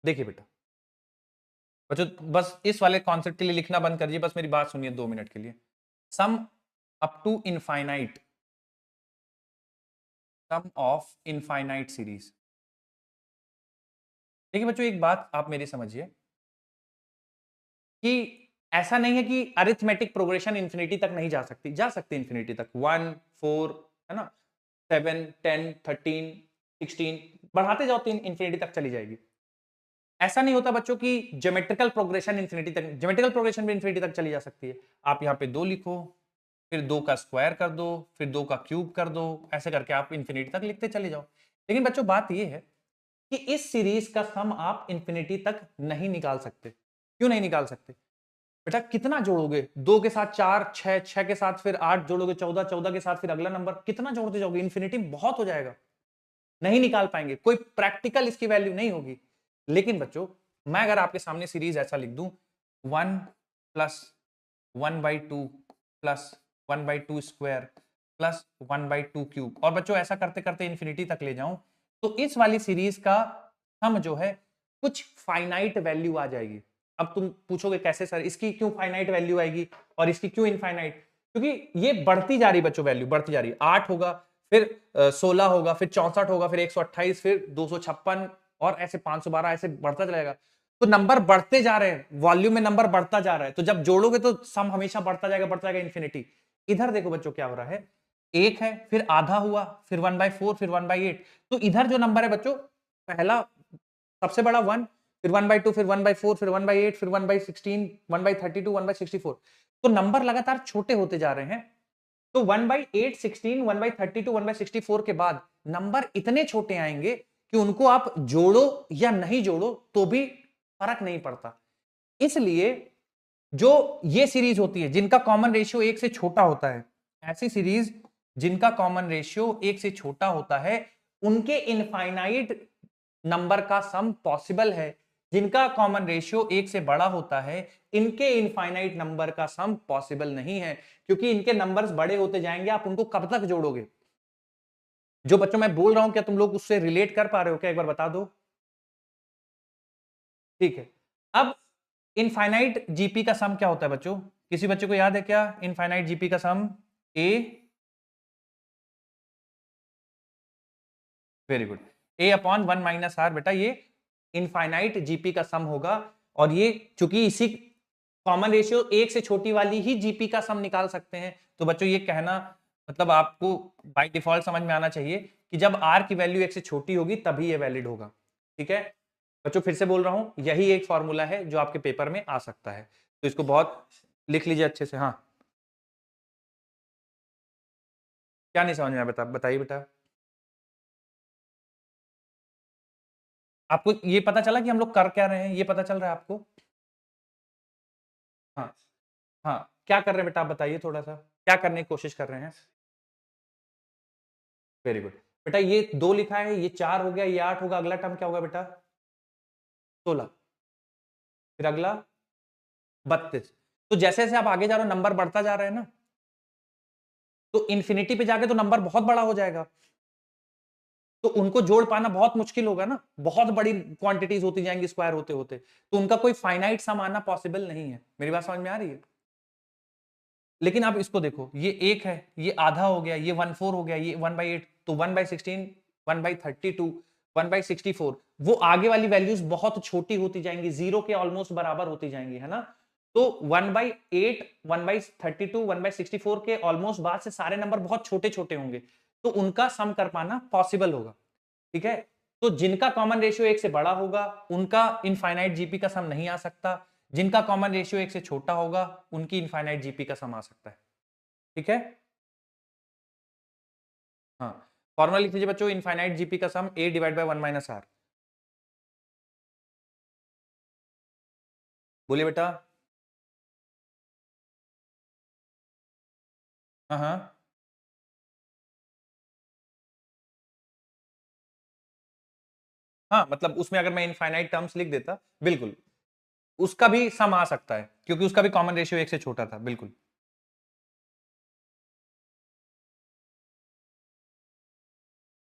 देखिए बेटा बच्चों, बस इस वाले कॉन्सेप्ट के लिए लिखना बंद करिए, बस मेरी बात सुनिए 2 मिनट के लिए। Sum up to infinite, sum of infinite series. देखिए बच्चों, एक बात आप मेरी समझिए कि ऐसा नहीं है कि अरिथमेटिक प्रोग्रेशन इंफिनिटी तक नहीं जा सकती, जा सकती इंफिनिटी तक। 1 4 है ना, 7 10 13 16 बढ़ाते जाओ तो इंफिनिटी तक चली जाएगी। ऐसा नहीं होता बच्चों कि ज्योमेट्रिकल प्रोग्रेशन इंफिनिटी तक, ज्योमेट्रिकल प्रोग्रेशन भी इंफिनिटी तक चली जा सकती है। आप यहाँ पे 2 लिखो, फिर 2 का स्क्वायर कर दो, फिर 2 का क्यूब कर दो, ऐसे करके आप इंफिनिटी तक लिखते चले जाओ। लेकिन बच्चों बात यह है कि इस सीरीज का सम आप इंफिनिटी तक नहीं निकाल सकते। क्यों नहीं निकाल सकते? बेटा कितना जोड़ोगे? 2 के साथ 4, 6, 6 के साथ फिर 8 जोड़ोगे 14, 14 के साथ फिर अगला नंबर, कितना जोड़ते जाओगे? इंफिनिटी बहुत हो जाएगा, नहीं निकाल पाएंगे। कोई प्रैक्टिकल इसकी वैल्यू नहीं होगी। लेकिन बच्चों मैं अगर आपके सामने सीरीज ऐसा लिख दूं, 1 plus 1/2 plus 1/2 square plus 1/2 cube, और बच्चों ऐसा करते करते इंफिनिटी तक ले जाऊं, तो इस वाली सीरीज का हम जो है कुछ फाइनाइट वैल्यू आ जाएगी। अब तुम पूछोगे कैसे सर, इसकी क्यों फाइनाइट वैल्यू आएगी और इसकी क्यों इनफाइनाइट? क्योंकि ये बढ़ती जा रही बच्चों, वैल्यू बढ़ती जा रही। 8 होगा, फिर 16 होगा, फिर 64 होगा, फिर 128, फिर 256 और ऐसे 512, ऐसे बढ़ता चलेगा। तो नंबर बढ़ते जा रहे हैं, वॉल्यूम में नंबर बढ़ता जा रहा है, तो जब जोड़ोगे तो सम हमेशा बढ़ता जाएगा इंफिनिटी। इधर देखो बच्चों क्या हो रहा है, 1 है, फिर आधा हुआ, फिर 1/4, फिर 1/8। तो इधर जो नंबर है बच्चों, पहला सबसे बड़ा 1, फिर 1/2, फिर 1/4, फिर 1/8, फिर 1/16, 1/32, 1/64। तो नंबर लगातार छोटे होते जा रहे हैं। तो 1/8, 16, 1/32, 1/64 के बाद नंबर इतने छोटे आएंगे कि उनको आप जोड़ो या नहीं जोड़ो तो भी फर्क नहीं पड़ता। इसलिए जो ये सीरीज होती है जिनका कॉमन रेशियो 1 से छोटा होता है, ऐसी सीरीज जिनका कॉमन रेशियो 1 से छोटा होता है, उनके इनफाइनाइट नंबर का सम पॉसिबल है। जिनका कॉमन रेशियो 1 से बड़ा होता है, इनके इनफाइनाइट नंबर का सम पॉसिबल नहीं है, क्योंकि इनके नंबर्स बड़े होते जाएंगे। आप उनको कब तक जोड़ोगे? जो बच्चों मैं बोल रहा हूं, क्या तुम लोग उससे रिलेट कर पा रहे हो क्या? एक बार बता दो। ठीक है। अब इनफाइनाइट जीपी का सम क्या होता है बच्चों? किसी बच्चे को याद है क्या इनफाइनाइट जीपी का sum? A, very good, A upon 1 minus R. बेटा ये इनफाइनाइट जीपी का सम होगा। और ये चूंकि इसी कॉमन रेशियो एक से छोटी वाली ही जीपी का सम निकाल सकते हैं, तो बच्चों ये कहना मतलब आपको बाय डिफॉल्ट समझ में आना चाहिए कि जब आर की वैल्यू एक से छोटी होगी तभी ये वैलिड होगा। ठीक है बच्चों, फिर से बोल रहा हूं, यही एक फॉर्मूला है जो आपके पेपर में आ सकता है, तो इसको बहुत लिख लीजिए अच्छे से। हाँ, क्या नहीं समझ में आया, बताइए बेटा। आपको ये पता चला कि हम लोग कर क्या रहे हैं, ये पता चल रहा है आपको? हाँ हाँ, क्या कर रहे हैं बेटा, आप बताइए थोड़ा सा, क्या करने की कोशिश कर रहे हैं? वेरी गुड बेटा, ये 2 लिखा है, ये 4 हो गया, ये 8 होगा, अगला टर्म क्या होगा बेटा? 16, फिर अगला 32। तो जैसे जैसे आप आगे जा रहे हो नंबर बढ़ता जा रहा है ना, तो इन्फिनिटी पे जाके तो नंबर बहुत बड़ा हो जाएगा, तो उनको जोड़ पाना बहुत मुश्किल होगा ना, बहुत बड़ी क्वांटिटीज होती जाएंगी स्क्वायर होते होते, तो उनका कोई फाइनाइट सम आना पॉसिबल नहीं है। मेरी बात समझ में आ रही है? लेकिन आप इसको देखो, ये 1 है, ये आधा हो गया, ये 1/4 हो गया, ये 1/8, तो 1/16, 1/32, 1/64, वो आगे वाली वैल्यूज बहुत छोटी होती जाएंगी, 0 के ऑलमोस्ट बराबर होती जाएंगी, है ना? तो 1/8, 1/32, 1/64 के ऑलमोस्ट बाद से सारे नंबर बहुत छोटे छोटे होंगे, तो उनका सम कर पाना पॉसिबल होगा। ठीक है, तो जिनका कॉमन रेशियो 1 से बड़ा होगा उनका इनफाइनाइट जीपी का सम नहीं आ सकता, जिनका कॉमन रेशियो 1 से छोटा होगा उनकी इनफाइनाइट जीपी का सम आ सकता है। ठीक है, हाँ, फॉर्मूला लिख लीजिए बच्चों, इनफाइनाइट जीपी का sum a divide by 1 minus R. बोलिए बेटा। हाँ हाँ हाँ, मतलब उसमें अगर मैं इनफाइनाइट टर्म्स लिख देता, बिल्कुल उसका भी सम आ सकता है, क्योंकि उसका भी कॉमन रेशियो 1 से छोटा था। बिल्कुल,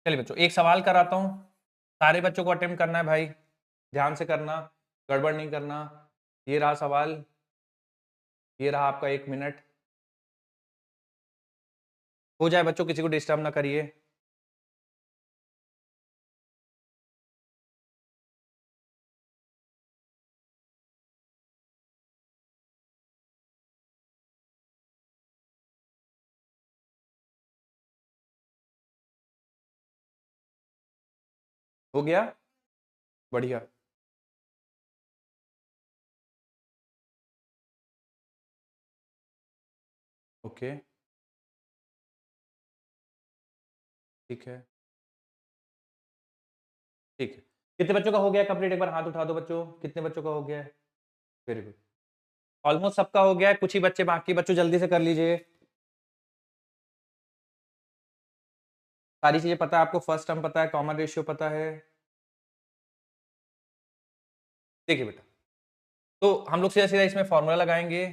चलिए बच्चों एक सवाल कराता हूं, सारे बच्चों को अटेम्प्ट करना है भाई, ध्यान से करना, गड़बड़ नहीं करना। ये रहा सवाल, ये रहा आपका 1 मिनट, हो जाए बच्चों, किसी को डिस्टर्ब ना करिए। हो गया, बढ़िया। ओके, ठीक है, ठीक है। कितने बच्चों का हो गया कंप्लीट, एक बार हाथ उठा दो बच्चों, कितने बच्चों का हो गया है? वेरी गुड, ऑलमोस्ट सबका हो गया है, कुछ ही बच्चे बाकी, बच्चों जल्दी से कर लीजिए। सारी चीजें पता है आपको, फर्स्ट टर्म पता है, कॉमन रेशियो पता है। देखिए बेटा, तो हम लोग सीधा सीधा इसमें फॉर्मूला लगाएंगे।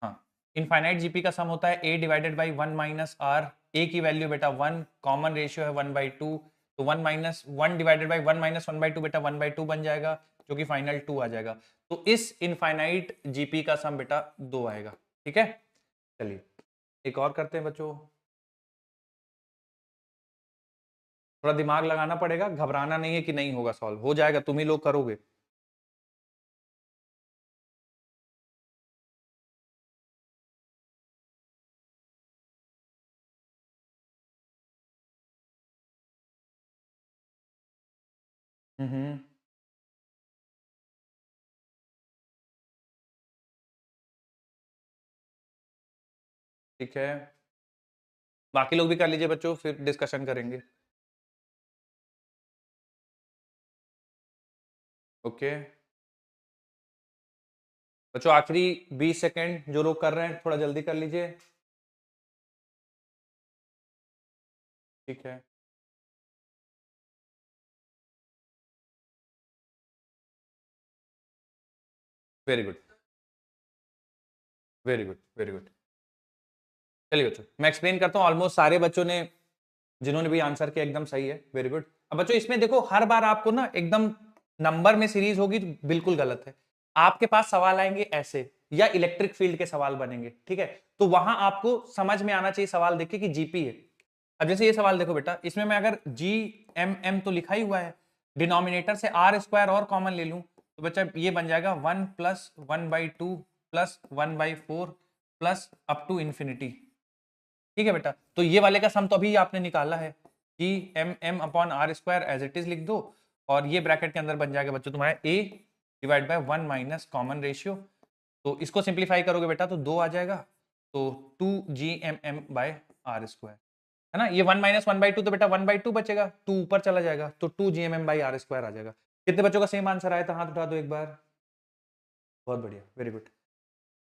हाँ, इनफाइनाइट जीपी का सम होता है a divided by 1 minus R. a की वैल्यू बेटा 1, कॉमन रेशियो है 1/2, तो 1 माइनस 1 डिवाइडेड बाई 1 माइनस 1/2 बेटा 1/2 बन जाएगा, जो कि फाइनल 2 आ जाएगा। तो इस इनफाइनाइट जीपी का सम बेटा 2 आएगा। ठीक है, चलिए एक और करते हैं बच्चों, थोड़ा दिमाग लगाना पड़ेगा, घबराना नहीं है कि नहीं होगा सॉल्व, हो जाएगा, तुम ही लोग करोगे। हम्म, ठीक है, बाकी लोग भी कर लीजिए बच्चों, फिर डिस्कशन करेंगे। ओके बच्चों, आखिरी 20 सेकेंड, जो लोग कर रहे हैं थोड़ा जल्दी कर लीजिए। ठीक है, very good, very good, very good. चलिए बच्चों मैं एक्सप्लेन करता हूँ, ऑलमोस्ट सारे बच्चों ने जिन्होंने भी आंसर किया एकदम सही है, वेरी गुड। अब बच्चों इसमें देखो, हर बार आपको ना एकदम नंबर में सीरीज होगी तो बिल्कुल गलत है। आपके पास सवाल आएंगे ऐसे, या इलेक्ट्रिक फील्ड के सवाल बनेंगे, ठीक है, तो वहां आपको समझ में आना चाहिए सवाल देख के कि जीपी है। अब जैसे ये सवाल देखो बेटा, इसमें मैं अगर जी एम एम तो लिखा ही हुआ है, डिनोमिनेटर से आर स्क्वायर और कॉमन ले लूं तो बच्चा ये बन जाएगा 1 plus 1/2 plus 1/4 plus up to infinity. ठीक है बेटा, तो ये वाले का सम तो अभी आपने निकाला है कि M M upon R square as it is लिख दो, और ये ब्रैकेट के अंदर बन जाएगा बच्चों तुम्हारा A divide by 1 minus common ratio. तो इसको सिंप्लीफाई करोगे बेटा तो 2 आ जाएगा, तो 2 GMM/r², है ना। ये 1 माइनस 1/2 तो बेटा 1/2 बचेगा, 2 ऊपर चला जाएगा तो 2 GMM/r² आ जाएगा। कितने बच्चों का सेम आंसर आया था, हाथ उठा दो एक बार। बहुत बढ़िया, वेरी गुड।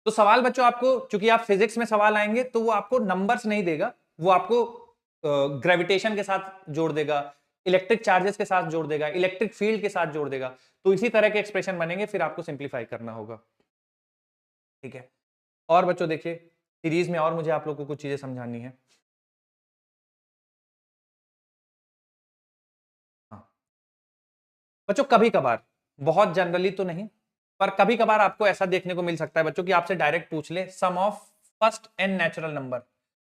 तो सवाल बच्चों आपको, चूंकि आप फिजिक्स में सवाल आएंगे तो वो आपको नंबर्स नहीं देगा, वो आपको ग्रेविटेशन के साथ जोड़ देगा, इलेक्ट्रिक चार्जेस के साथ जोड़ देगा, इलेक्ट्रिक फील्ड के साथ जोड़ देगा। तो इसी तरह के एक्सप्रेशन बनेंगे, फिर आपको सिंप्लीफाई करना होगा। ठीक है, और बच्चों देखिए सीरीज में और मुझे आप लोगों को कुछ चीजें समझानी है। हाँ बच्चों, कभी कभार, बहुत जनरली तो नहीं, पर कभी कभार आपको ऐसा देखने को मिल सकता है बच्चों कि आपसे डायरेक्ट पूछ ले sum of first N natural number.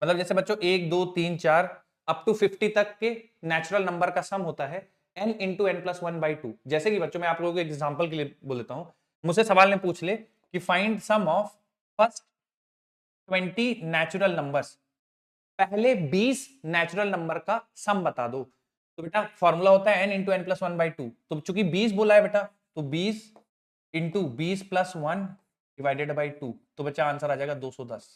मतलब जैसे बच्चों 1 2 3 4 अप टू 50 तक के नेचुरल नंबर का सम होता है n इंटू एन प्लस 1/2। जैसे कि बच्चों मैं आप लोगों को एग्जाम्पल के लिए बोल देता हूं, मुझसे सवाल ने पूछ ले कि find sum of first 20 natural numbers, पहले 20 नेचुरल नंबर का सम बता दो। तो बेटा फॉर्मूला होता है n इंटू एन प्लस 1/2। तो चूंकि 20 बोला है बेटा, तो 20 इंटू 20+1 डिवाइडेड बाई 2, तो बच्चा आंसर आ जाएगा 210।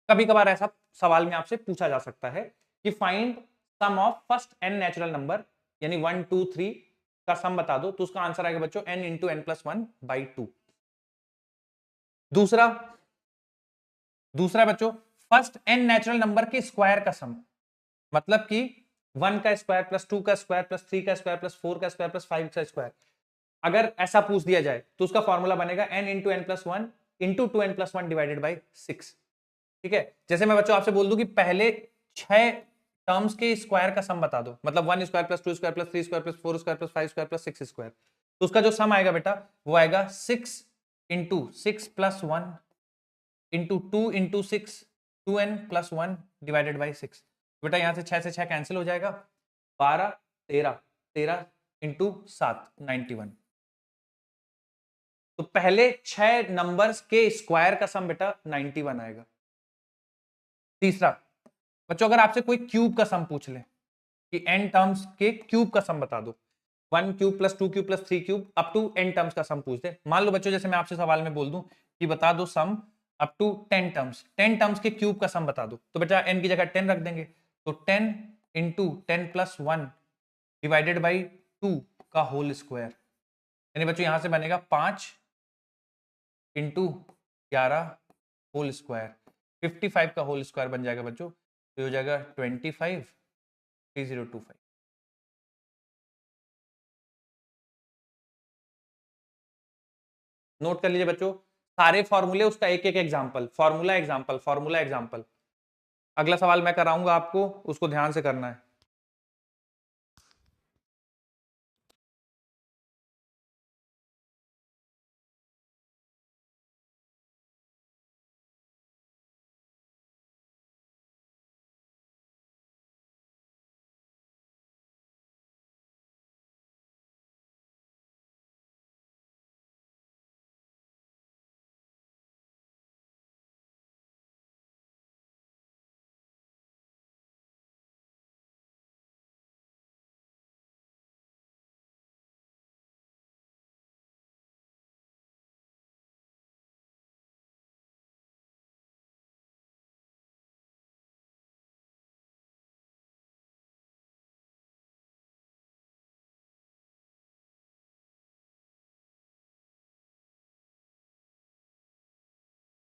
कभी कभार ऐसा सवाल में आपसे पूछा जा सकता है कि find sum of first N natural number, यानी 1 2 3 का सम बता दो, तो उसका आंसर आएगा बच्चों n इंटू एन प्लस 1/2। दूसरा दूसरा बच्चों, फर्स्ट एन नेचुरल नंबर के स्क्वायर का सम, मतलब कि 1 का स्क्वायर प्लस 2 का स्क्वायर प्लस 3 का स्क्वायर प्लस 4 का स्क्वायर प्लस 5 का स्क्वायर। अगर ऐसा पूछ दिया जाए तो उसका फॉर्मूला बनेगा n into N plus 1 into 2n+1 divided by 6। ठीक है, जैसे मैं बच्चों आपसे बोल दूं कि पहले 6 टर्म्स के स्क्वायर का सम बता दो, मतलब 1 square plus 2 square plus 3 square plus 4 square plus 5 square plus 6 square, तो उसका जो सम आएगा बेटा वो आएगा 6 into 6+1 into 2 into 6 2n+1 divided by 6। बेटा यहां से 6 से 6 कैंसिल हो जाएगा, 12 13 13 इंटू 7 91। तो पहले 6 नंबर्स के स्क्वायर का सम बेटा 91 आएगा। तीसरा बच्चों, अगर आपसे कोई क्यूब का सम पूछ ले कि n टर्म्स के क्यूब का सम बता दो, 1 cube plus 2 cube plus 3 cube up to n terms का सम पूछ दे। मान लो बच्चों जैसे मैं आपसे सवाल में बोल दूं कि बता दो sum up to 10 terms, 10 terms के क्यूब का सम बता दो, तो बेटा n की जगह 10 रख देंगे, तो 10 इंटू 10+1 डिवाइडेड बाई 2 का होल स्क्वायर, यानी बच्चों यहां से बनेगा 5 इंटू 11 होल स्क्वायर, 55 का होल स्क्वायर बन जाएगा बच्चों, तो हो जाएगा 25 3025। नोट कर लीजिए बच्चों सारे फॉर्मूले, उसका एक एक example, formula example, formula example. अगला सवाल मैं कराऊंगा आपको, उसको ध्यान से करना है।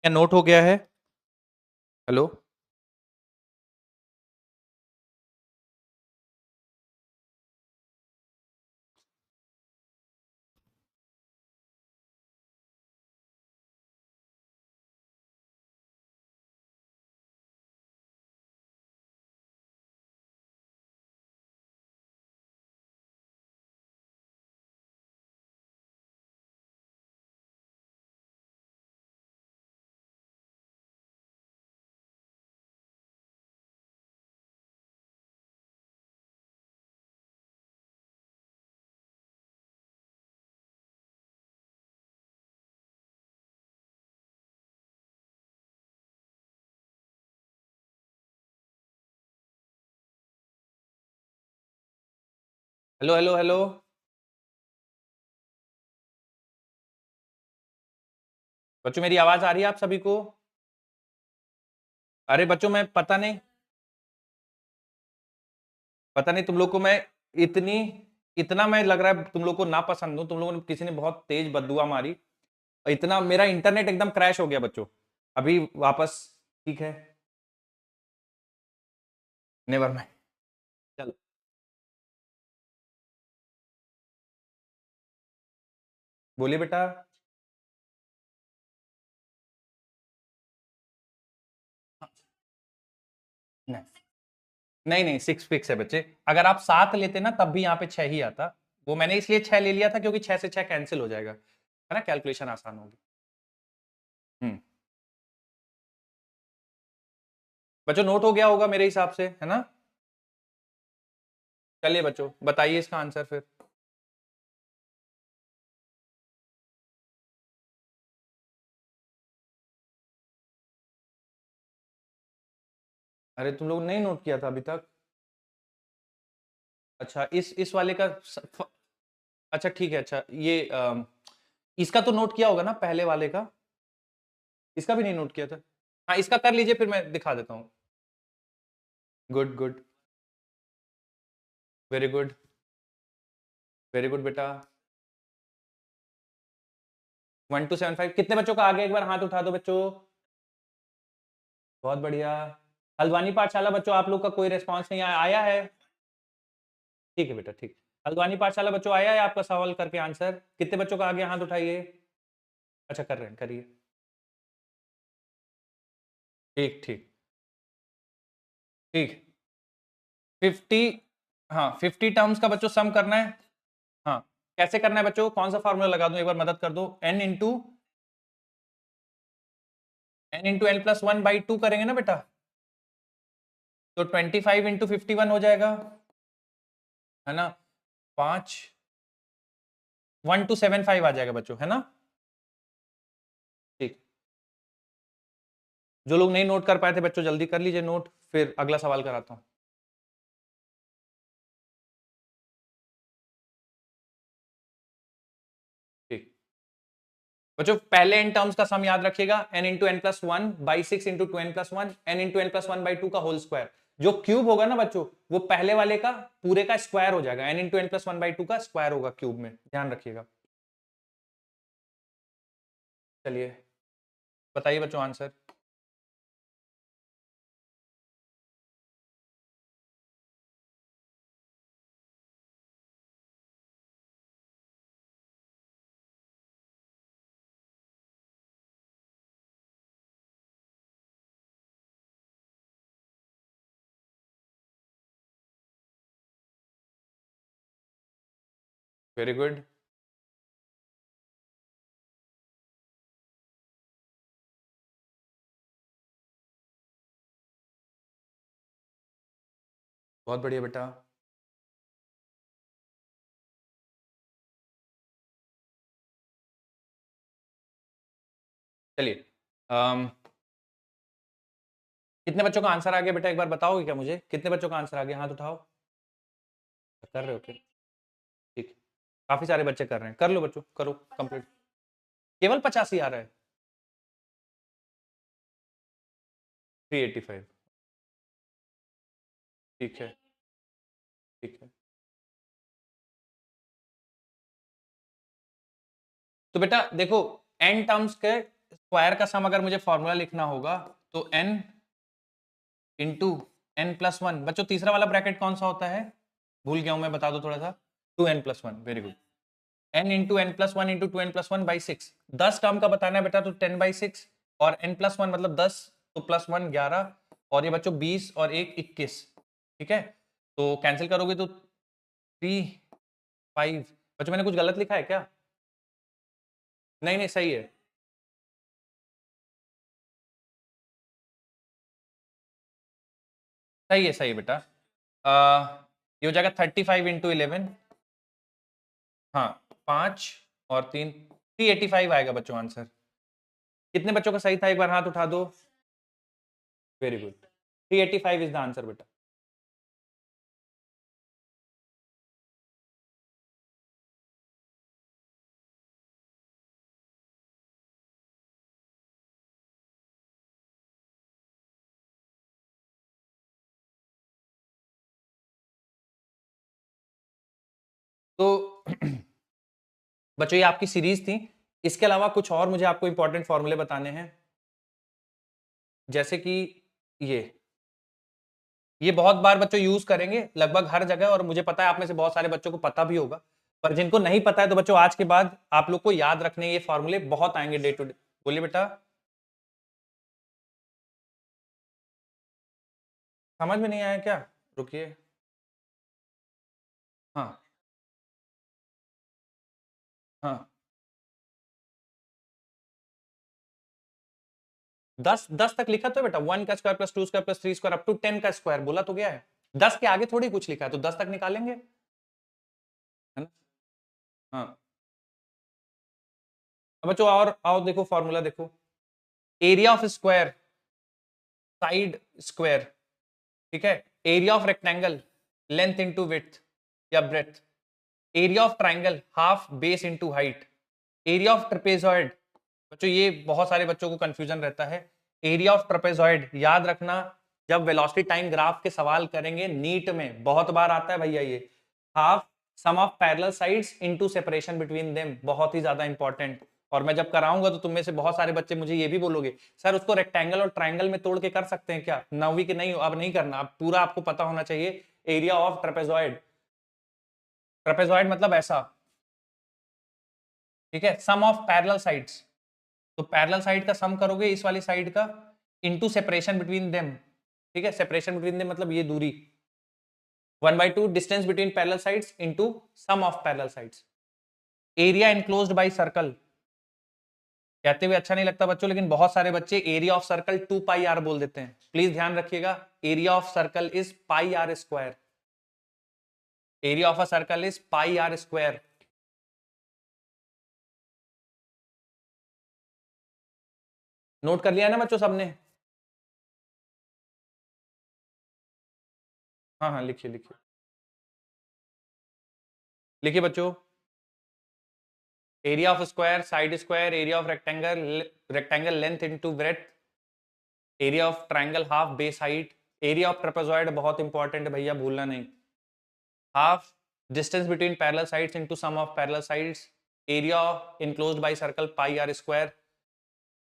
क्या नोट हो गया है? हेलो। Hello hello hello. बच्चों मेरी आवाज आ रही है आप सभी को? अरे बच्चों मैं पता नहीं तुम लोग को मैं इतनी इतना मैं लग रहा है तुम लोग को ना पसंद हूं। तुम लोगों ने किसी ने बहुत तेज बददुआ मारी। इतना मेरा इंटरनेट एकदम क्रैश हो गया बच्चों। अभी वापस ठीक है। Never mind. चलो बोलिए बेटा। नहीं नहीं नहीं, 6 फिक्स है बच्चे। अगर आप 7 लेते ना तब भी यहाँ पे 6 ही आता। वो मैंने इसलिए 6 ले लिया था क्योंकि 6 से 6 कैंसिल हो जाएगा, है ना, कैलकुलेशन आसान होगी। हम्म। बच्चों नोट हो गया होगा मेरे हिसाब से, है ना? चलिए बच्चों बताइए इसका आंसर फिर। अरे तुम लोग नहीं नोट किया था अभी तक? अच्छा इस वाले का अच्छा ठीक है। अच्छा ये इसका तो नोट किया होगा ना पहले वाले का? इसका भी नहीं नोट किया था? हाँ इसका कर लीजिए फिर मैं दिखा देता हूँ। Good good. Very good. Very good बेटा। 1275 कितने बच्चों का आ गया? एक बार हाथ उठा दो बच्चों। बहुत बढ़िया। हल्द्वानी पाठशाला बच्चों आप लोग का कोई रिस्पांस नहीं आया है? ठीक है बेटा ठीक। हल्द्वानी पाठशाला बच्चों आया है आपका सवाल करके आंसर? कितने बच्चों का आ गया हाथ उठाइए। अच्छा कर रहे हैं, करिए। ठीक ठीक ठीक। 50। हाँ 50 टर्म्स का बच्चों सम करना है। हाँ कैसे करना है बच्चों? कौन सा फॉर्मूला लगा दूं, एक बार मदद कर दो। n इंटू n+1/2 करेंगे ना बेटा? तो 25 × 51 हो जाएगा, है ना? 5 1275 आ जाएगा बच्चों, है ना? ठीक। जो लोग नहीं नोट कर पाए थे बच्चों जल्दी कर लीजिए नोट, फिर अगला सवाल कराता हूं। ठीक बच्चों पहले इन टर्म्स का सम याद रखिएगा, n×n+1/6 × 2n+1 n×n+1/2 का होल स्क्वायर। जो क्यूब होगा ना बच्चों वो पहले वाले का पूरे का स्क्वायर हो जाएगा, n×n+1/2 का स्क्वायर होगा क्यूब में, ध्यान रखिएगा। चलिए बताइए बच्चों आंसर। Very good. बहुत बढ़िया बेटा। चलिए कितने बच्चों का आंसर आ गया बेटा, एक बार बताओगे क्या मुझे? कितने बच्चों का आंसर आ गया, हाथ उठाओ। कर रहे हो क्या? ठीक। काफी सारे बच्चे कर रहे हैं, कर लो बच्चों, करो कंप्लीट। केवल 85 आ रहा है? 385। ठीक है ठीक है। तो बेटा देखो, एन टर्म्स के स्क्वायर का सम अगर मुझे फॉर्मूला लिखना होगा तो n×n+1। बच्चों तीसरा वाला ब्रैकेट कौन सा होता है? भूल गया हूं मैं, बता दो थोड़ा सा। 2n+1, very good. n×n+1 × 2n+1/6। 10 term का बताना है बेटा तो 10/6, और n+1 मतलब 10, तो +1 11, और ये बच्चों 20 और 1 21। ठीक है, तो कैंसिल करोगे तो 3 5। बच्चों मैंने कुछ गलत लिखा है क्या? नहीं नहीं सही है। सही है बेटा। ये हो जाएगा 35 × 11। हाँ 5 और 3, 385 आएगा बच्चों आंसर। कितने बच्चों का सही था एक बार हाथ उठा दो। Very good, 385 is the answer बेटा। बच्चों ये आपकी सीरीज थी। इसके अलावा कुछ और मुझे आपको इंपॉर्टेंट फॉर्मूले बताने हैं, जैसे कि ये बहुत बार बच्चों यूज करेंगे लगभग हर जगह, और मुझे पता है आप में से बहुत सारे बच्चों को पता भी होगा, पर जिनको नहीं पता है तो बच्चों आज के बाद आप लोग को याद रखने ये फॉर्मूले बहुत आएंगे डे टू डे। बोलिए बेटा, समझ में नहीं आया क्या? रुकिए। हाँ हाँ, 10 तक लिखा तो है बेटा, 1 का square plus 2 square plus 3 square up to 10 का स्क्वायर बोला तो गया है। 10 के आगे थोड़ी कुछ लिखा है, तो 10 तक निकालेंगे, है ना? हाँ। अब बच्चों और आओ देखो फॉर्मूला देखो, area of square side square, ठीक है, area of rectangle length into width या breadth, area of triangle half base into height, area of trapezoid. बच्चों ये बहुत सारे बच्चों को कंफ्यूजन रहता है, एरिया ऑफ ट्रेपेजॉइड याद रखना, जब वेलोसिटी टाइम ग्राफ के सवाल करेंगे नीट में बहुत बार आता है भैया ये, half sum of parallel sides into separation between them, बहुत ही ज्यादा इंपॉर्टेंट। और मैं जब कराऊंगा तो तुम में से बहुत सारे बच्चे मुझे ये भी बोलोगे सर उसको रेक्टेंगल और ट्राइंगल में तोड़ के कर सकते हैं क्या? नौवीं के नहीं, अब नहीं करना, अब पूरा आपको पता होना चाहिए एरिया ऑफ ट्रेपेजॉइड। ट्रेपेजॉइड मतलब ऐसा, ठीक है, सम ऑफ पैरेलल साइड्स, तो पैरेलल साइड का सम करोगे इस वाली साइड का इनटू सेपरेशन बिटवीन देम, ठीक है, सेपरेशन बिटवीन देम मतलब ये दूरी, 1/2 distance between parallel sides into sum of parallel sides. Area enclosed by circle, कहते हुए अच्छा नहीं लगता बच्चों, लेकिन बहुत सारे बच्चे area of circle 2 pi R बोल देते हैं, प्लीज ध्यान रखिएगा, area of circle is pi R square, area of a circle is pi R square. Note कर लिया ना बच्चों सबने? हाँ हाँ, लिखिए लिखिए लिखिए बच्चों, area of square side square, area of rectangle rectangle length into breadth, area of triangle half base height, area of trapezoid बहुत इंपॉर्टेंट है भैया, भूलना नहीं, half distance between parallel sides into sum of parallel sides, area enclosed by circle pi R square.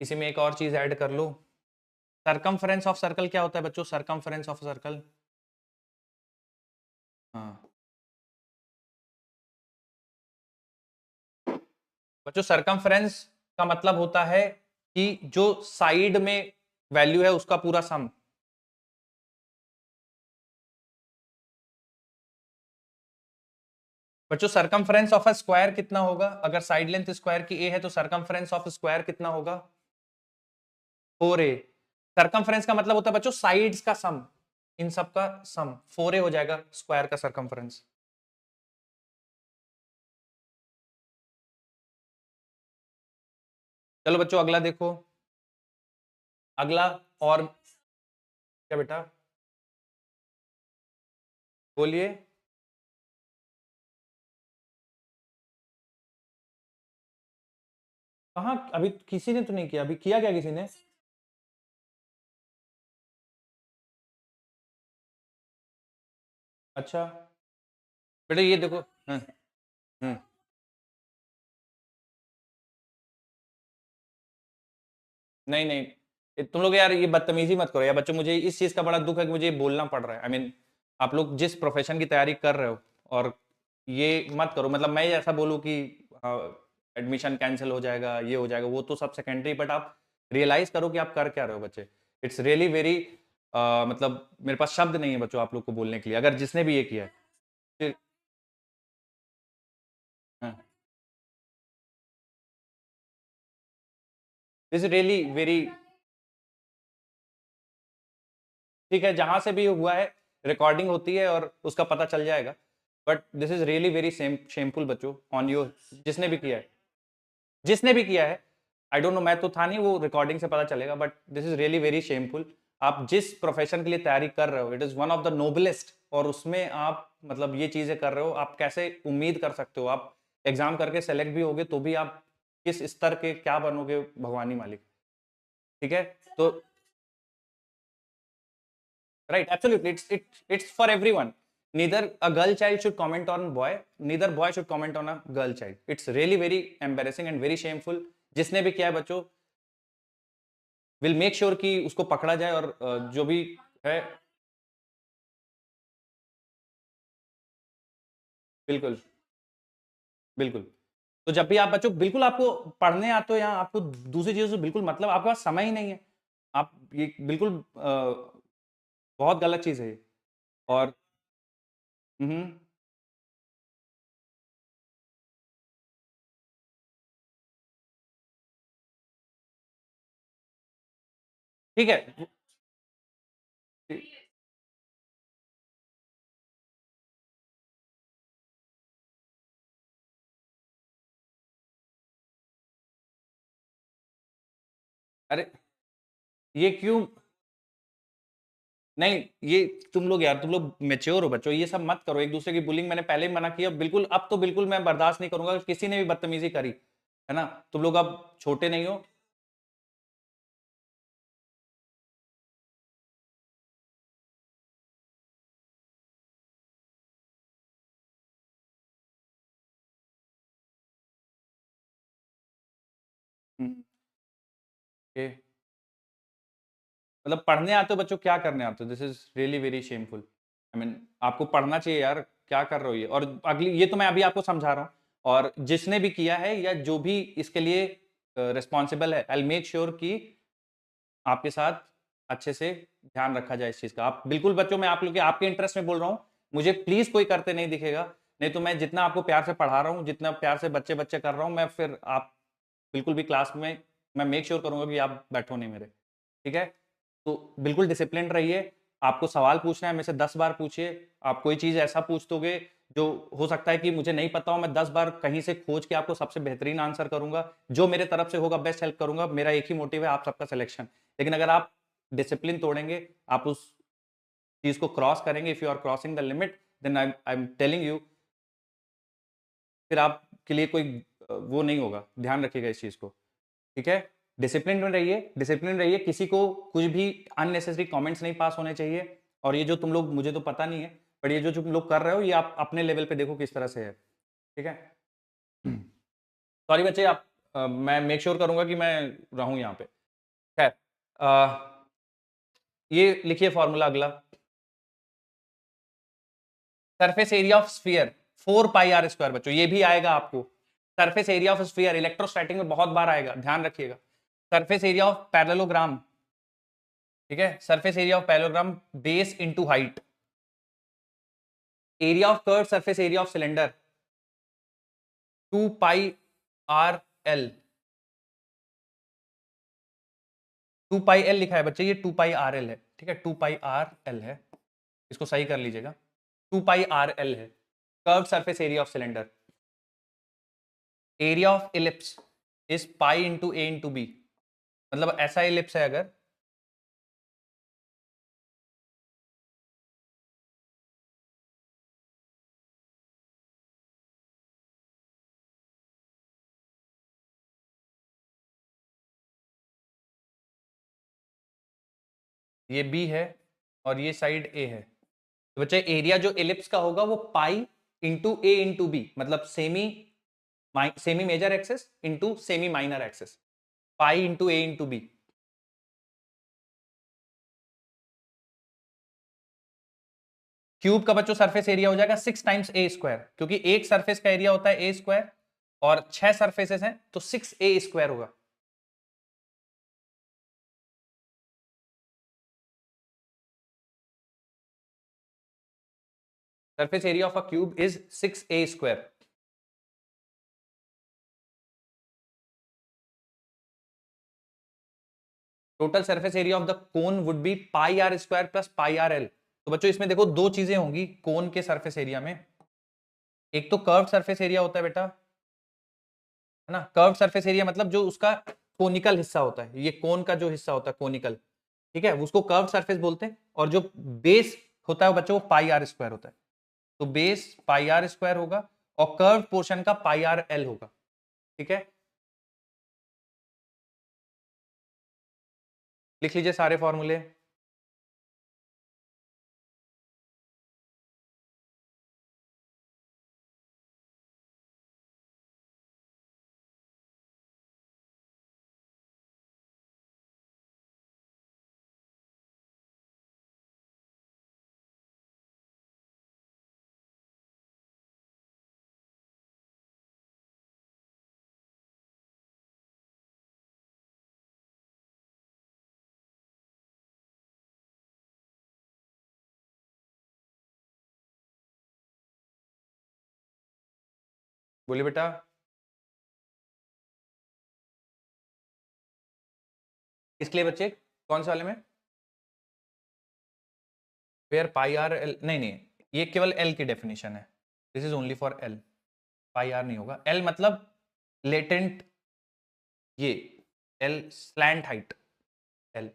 इसी में एक और चीज ऐड कर लो, सरकमफ्रेंस ऑफ सर्कल क्या होता है बच्चों? सरकमफ्रेंस ऑफ सर्कल, हाँ बच्चों, सरकमफ्रेंस का मतलब होता है कि जो साइड में वैल्यू है उसका पूरा सम। बच्चों सरकमफ्रेंस ऑफ अ स्क्वायर कितना होगा? अगर साइड लेंथ स्क्वायर की ए है तो सरकमफ्रेंस ऑफ स्क्वायर कितना होगा? 4a। सरकमफ्रेंस का मतलब होता है बच्चों साइड्स का सम, इन सब का सम 4a हो जाएगा स्क्वायर का सरकमफ्रेंस। चलो बच्चों अगला देखो, अगला, और क्या बेटा? बोलिए। कहाँ? अभी किसी ने तो नहीं किया, अभी किया क्या किसी ने? अच्छा बेटा ये देखो, हम्म, नहीं नहीं, तुम लोग यार ये बदतमीजी मत करो यार बच्चों, मुझे इस चीज का बड़ा दुख है कि मुझे ये बोलना पड़ रहा है, आई मीन आप लोग जिस प्रोफेशन की तैयारी कर रहे हो, और ये मत करो, मतलब मैं ऐसा बोलूँ कि एडमिशन कैंसिल हो जाएगा, ये हो जाएगा, वो तो सब सेकेंडरी, बट आप रियलाइज करो कि आप कर क्या रहे हो बच्चे। इट्स रियली वेरी, मतलब मेरे पास शब्द नहीं है बच्चों आप लोग को बोलने के लिए, अगर जिसने भी ये किया है। फिर- हाँ, इट्स रियली वेरी, ठीक है जहां से भी हुआ है रिकॉर्डिंग होती है और उसका पता चल जाएगा, but this is really very shameful बच्चों ऑन योर, जिसने भी किया है, जिसने भी किया है, आई डोंट नो, मैं तो था नहीं, वो रिकॉर्डिंग से पता चलेगा, but this is really very shameful. आप जिस प्रोफेशन के लिए तैयारी कर रहे हो it is one of the noblest, और उसमें आप मतलब ये चीजें कर रहे हो, आप कैसे उम्मीद कर सकते हो आप एग्जाम करके सेलेक्ट भी होगे तो भी आप किस स्तर के क्या बनोगे भगवानी मालिक, ठीक है? तो right, absolutely, it's for everyone, neither a girl child should comment on boy, neither boy should comment on a girl child. It's really very embarrassing and very shameful. जिसने भी किया है बच्चों, विल मेक श्योर कि उसको पकड़ा जाए, और जो भी है बिल्कुल बिल्कुल। तो जब भी आप बच्चों, बिल्कुल आपको पढ़ने आते हो या आपको दूसरी चीजों से बिल्कुल मतलब, आपके पास समय ही नहीं है, आप ये बिल्कुल बहुत गलत चीज है ये। और हम्म, ठीक है। अरे ये क्यों, नहीं ये तुम लोग यार, तुम लोग मेच्योर हो बच्चों, ये सब मत करो, एक दूसरे की बुलिंग मैंने पहले ही मना किया, बिल्कुल अब तो बिल्कुल मैं बर्दाश्त नहीं करूंगा किसी ने भी बदतमीजी करी, है ना। तुम लोग अब छोटे नहीं हो। हम्म, ये मतलब पढ़ने आते हो बच्चों, क्या करने आते हो, this is really very shameful. I mean आपको पढ़ना चाहिए यार, क्या कर रहे हो ये। और अगली, ये तो मैं अभी आपको समझा रहा हूँ, और जिसने भी किया है या जो भी इसके लिए रिस्पॉन्सिबल है, आई मेक श्योर कि आपके साथ अच्छे से ध्यान रखा जाए इस चीज का। आप बिल्कुल बच्चों, मैं आप लोग के आपके इंटरेस्ट में बोल रहा हूँ, मुझे प्लीज कोई करते नहीं दिखेगा, नहीं तो मैं जितना आपको प्यार से पढ़ा रहा हूँ, जितना प्यार से बच्चे बच्चे कर रहा हूँ मैं, फिर आप बिल्कुल भी क्लास में मैं मेक श्योर करूंगा कि आप बैठो नहीं मेरे, ठीक है। तो बिल्कुल डिसिप्लिन रहिए। आपको सवाल पूछना है मेरे से 10 बार पूछिए। आप कोई चीज ऐसा पूछ दोगे जो हो सकता है कि मुझे नहीं पता हो, मैं 10 बार कहीं से खोज के आपको सबसे बेहतरीन आंसर करूंगा, जो मेरे तरफ से होगा बेस्ट हेल्प करूंगा। मेरा एक ही मोटिव है, आप सबका सिलेक्शन। लेकिन अगर आप डिसिप्लिन तोड़ेंगे, आप उस चीज को क्रॉस करेंगे, if you are crossing the limit, then I am telling you, फिर आपके लिए कोई वो नहीं होगा। ध्यान रखिएगा इस चीज को, ठीक है। डिसिप्लिन में रहिए, डिसिप्लिन रहिए, किसी को कुछ भी अननेसेसरी कमेंट्स नहीं पास होने चाहिए। और ये जो तुम लोग, मुझे तो पता नहीं है, पर ये जो तुम लोग कर रहे हो, ये आप अपने लेवल पे देखो किस तरह से है, ठीक है। सॉरी बच्चे, आप मैं मेक श्योर करूंगा कि मैं रहूं यहाँ पे। खैर, ये लिखिए फॉर्मूला अगला। Surface area of sphere 4 pi r square, बच्चों ये भी आएगा आपको। Surface area of sphere electrostatic में बहुत बार आएगा, ध्यान रखिएगा। सरफेस एरिया ऑफ पैरेललोग्राम, ठीक है, surface area of parallelogram base into height. Area of curve surface area of cylinder 2 pi r l। 2 pi l लिखा है बच्चे, ये 2 पाई r l है, ठीक है, 2 पाई r l है, इसको सही कर लीजिएगा। 2 पाई r l है curve surface area of cylinder. Area of ellipse is pi into A into B, मतलब ऐसा इलिप्स है अगर, ये बी है और ये साइड ए है, तो बच्चे एरिया जो इलिप्स का होगा वो pi into A into B, मतलब semi semi major axis into semi minor axis, pi into A into B. Cube का बच्चों सरफेस एरिया हो जाएगा 6 टाइम्स a स्क्वायर, क्योंकि एक सरफेस का एरिया होता है a स्क्वायर, और 6 सरफेसेस हैं तो 6 a स्क्वायर होगा। Surface area of a cube is 6 a square. Total surface area of the cone would be pi R square plus pi R L. तो बच्चों इसमें देखो दो चीजें होंगी कोन के सरफेस एरिया में, एक तो कर्व सरफेस एरिया होता है बेटा, है ना। कर्व सरफेस एरिया मतलब जो उसका कोनिकल हिस्सा होता है, ये कोन का जो हिस्सा होता है कोनिकल, ठीक है, उसको कर्व सरफेस बोलते हैं। और जो बेस होता है बच्चों वो पाई आर स्क्वायर होता है, तो बेस पाई आर स्क्वायर होगा और कर्व पोर्शन का पाई आर एल होगा, ठीक है। लिख लीजिए सारे फॉर्मूले। बोलिए बेटा। किसके लिए बच्चे, कौन से वाले में? वेयर पाई आर एल, नहीं नहीं, ये केवल एल की डेफिनेशन है, this is only for L, pi R नहीं होगा। एल मतलब लेटेंट, ये L slant height, L.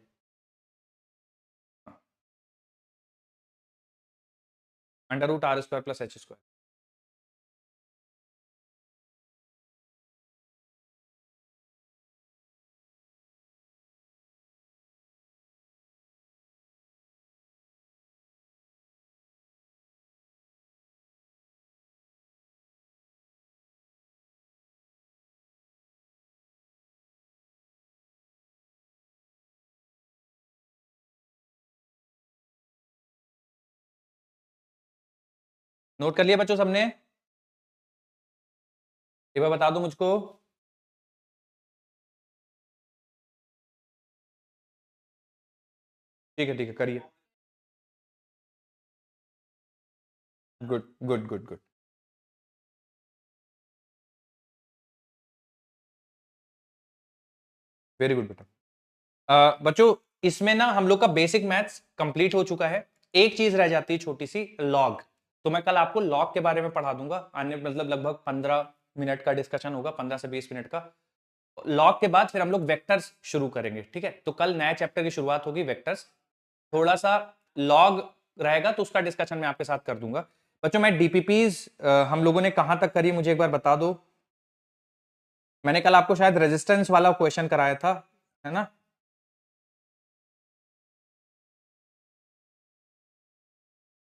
Under root R square plus H square. Note कर लिया बच्चों सबने? एक बार बता दो मुझको। ठीक है करिए। Good good good good. Very good बेटा। बच्चों इसमें ना हम लोग का बेसिक मैथ्स कंप्लीट हो चुका है। एक चीज रह जाती है छोटी सी, लॉग। तो मैं कल आपको लॉग के बारे में पढ़ा दूंगा, आने मतलब लगभग 15 मिनट का डिस्कशन होगा, 15 से 20 मिनट का। लॉग के बाद फिर हम लोग वेक्टर्स शुरू करेंगे, ठीक है? तो कल नया चैप्टर की शुरुआत होगी, वेक्टर्स। थोड़ा सा लॉग रहेगा तो उसका डिस्कशन मैं आपके साथ कर दूंगा। बच्चों मैं डीपीपीज हम लोगों ने कहां तक करी, मुझे एक बार बता दो। मैंने कल आपको शायद रेजिस्टेंस वाला क्वेश्चन कराया था, है ना?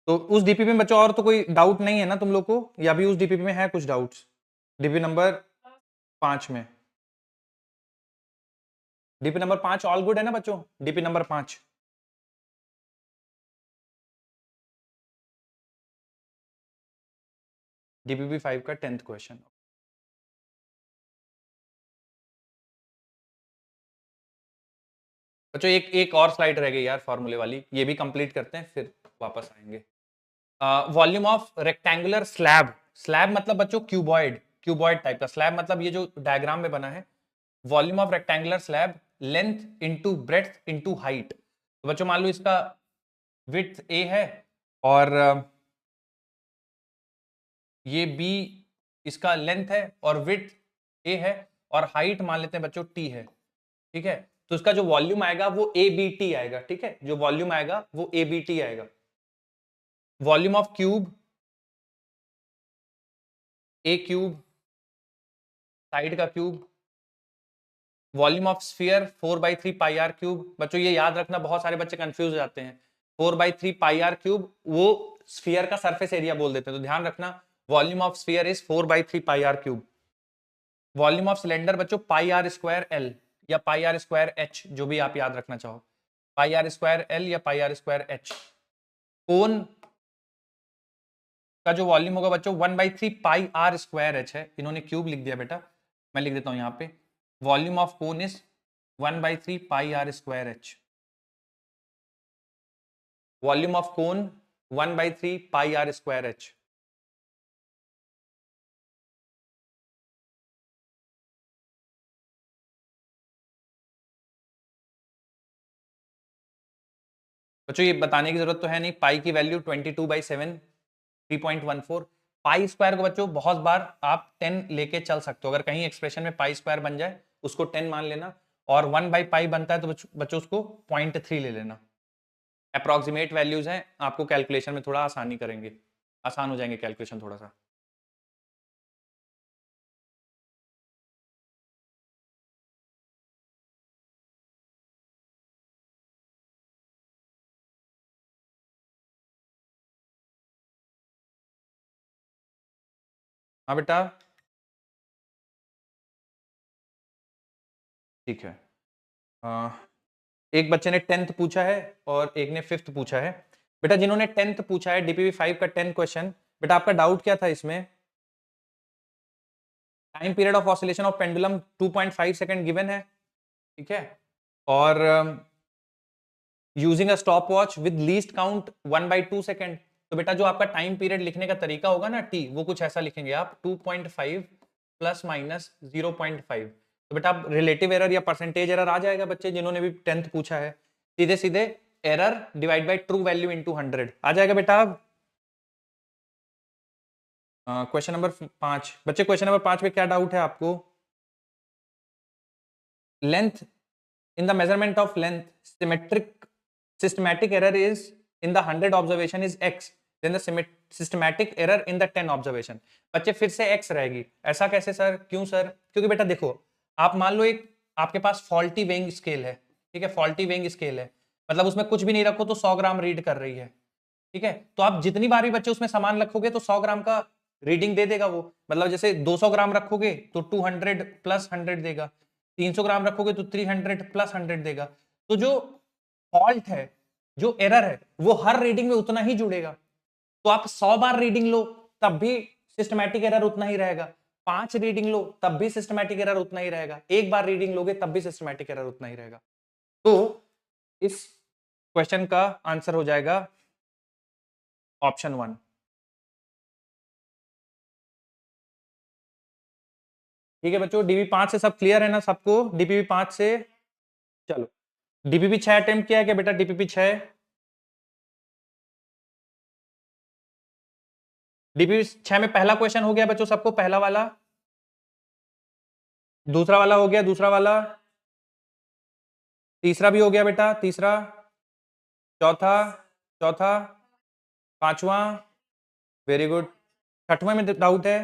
तो उस डीपीपी में बच्चों और तो कोई डाउट नहीं है ना तुम लोग को, या भी उस डीपीपी में है कुछ डाउट्स? डीपी नंबर 5 में, डीपी नंबर 5 ऑल गुड है ना बच्चों? डीपी नंबर 5, डीपीपी 5 का 10th क्वेश्चन। बच्चों एक एक और स्लाइड रह गई यार फॉर्मूले वाली, ये भी कंप्लीट करते हैं फिर वापस आएंगे। Volume of rectangular slab, slab मतलब बच्चों क्यूबॉइड, क्यूबॉइड टाइप का स्लैब, मतलब ये जो डायग्राम में बना है। Volume of rectangular slab, length into breadth into height. तो बच्चों मान लो इसका विड्थ ए है, और ये बी इसका लेंथ है, और विड्थ ए है, और हाइट मान लेते हैं बच्चों टी है, ठीक है? तो इसका जो वॉल्यूम आएगा वो ए बी टी आएगा, ठीक है? जो वॉल्यूम आएगा वो ए बी टी आएगा। Volume of cube, A cube, side का cube. Volume of sphere 4/3 pi R cube. बच्चों ये याद रखना, बहुत सारे बच्चे कंफ्यूज हो जाते हैं। 4/3 पाई आर क्यूब वो स्फीयर का सरफेस एरिया बोल देते हैं, तो ध्यान रखना volume of sphere is 4/3 pi R cube. Volume of cylinder बच्चों पाई आर स्क्वायर एल या पाई आर स्क्वायर एच, जो भी आप याद रखना चाहो, पाई आर स्क्वायर एल या पाई आर स्क्वायर एच। कोन का जो वॉल्यूम होगा बच्चों 1/3 पाई आर स्क्वायर एच है, इन्होंने क्यूब लिख दिया बेटा, मैं लिख देता हूं यहाँ पे, volume of cone is 1/3 pi R square H. Volume of cone 1/3 pi R square H. बच्चों ये बताने की जरूरत तो है नहीं, पाई की वैल्यू 22/7 3.14। पाई स्क्वायर को बच्चों बहुत बार आप 10 लेके चल सकते हो, अगर कहीं एक्सप्रेशन में पाई स्क्वायर बन जाए उसको 10 मान लेना, और 1/पाई बनता है तो बच्चों उसको 0.3 ले लेना। अप्रोक्सीमेट वैल्यूज हैं, आपको कैलकुलेशन में थोड़ा आसानी करेंगे, आसान हो जाएंगे कैलकुलेशन थोड़ा सा। हाँ बेटा ठीक है। एक बच्चे ने 10th पूछा है और एक ने 5th पूछा है। बेटा जिन्होंने 10th पूछा है डीपीवी 5 का 10 क्वेश्चन, बेटा आपका डाउट क्या था इसमें? Time period of oscillation of pendulum 2.5 second given है, ठीक है? और using a stop watch with least count 1/2 second. तो बेटा जो आपका टाइम पीरियड लिखने का तरीका होगा ना टी, वो कुछ ऐसा लिखेंगे आप 2.5 प्लस माइनस 0.5। तो बेटा आप रिलेटिव एरर या परसेंटेज एरर आ जाएगा बच्चे जिन्होंने भी 10th पूछा है, सीधे सीधे error divide by true value into 100 आ जाएगा बेटा। अब क्वेश्चन नंबर 5 बच्चे, क्वेश्चन नंबर 5 में क्या डाउट है आपको? Length in the measurement of length systematic error is in the 100 observation is x, then the systematic error in the 10 observation। बच्चे फिर से x रहेगी, ऐसा कैसे सर, क्यों सर? क्योंकि बेटा देखो, आप मान लो एक आपके पास फॉल्टी वेइंग स्केल है, ठीक है, फॉल्टी वेइंग स्केल है, मतलब उसमें कुछ भी नहीं रखो तो 100 ग्राम रीड कर रही है, ठीक है, तो आप जितनी बार भी बच्चे उसमें सामान रखोगे तो 100 ग्राम का रीडिंग दे देगा वो, मतलब जैसे 200 ग्राम रखोगे तो 200 प्लस 100 देगा, 300 ग्राम रखोगे तो 300 प्लस 100 देगा। तो जो फॉल्ट है, जो एरर है, वो हर रीडिंग में उतना ही जुड़ेगा। तो आप 100 बार रीडिंग लो तब भी सिस्टमैटिक एरर उतना ही रहेगा, 5 रीडिंग लो तब भी सिस्टमैटिक एरर उतना ही रहेगा, एक बार रीडिंग लोगे तब भी सिस्टमैटिक एरर उतना ही रहेगा। तो इस क्वेश्चन का आंसर हो जाएगा ऑप्शन 1। ठीक है बच्चों, डीबी 5 से सब क्लियर है ना सबको? डीपीपी 5 से, चलो डीपीपी 6 अटेम्प्ट किया है क्या बेटा? डीपीपी 6, डीपीपी 6 में पहला क्वेश्चन हो गया बच्चों सबको, पहला वाला, दूसरा वाला हो गया, दूसरा वाला, तीसरा भी हो गया बेटा, तीसरा, चौथा, चौथा, पांचवा, वेरी गुड, छठवें में डाउट है,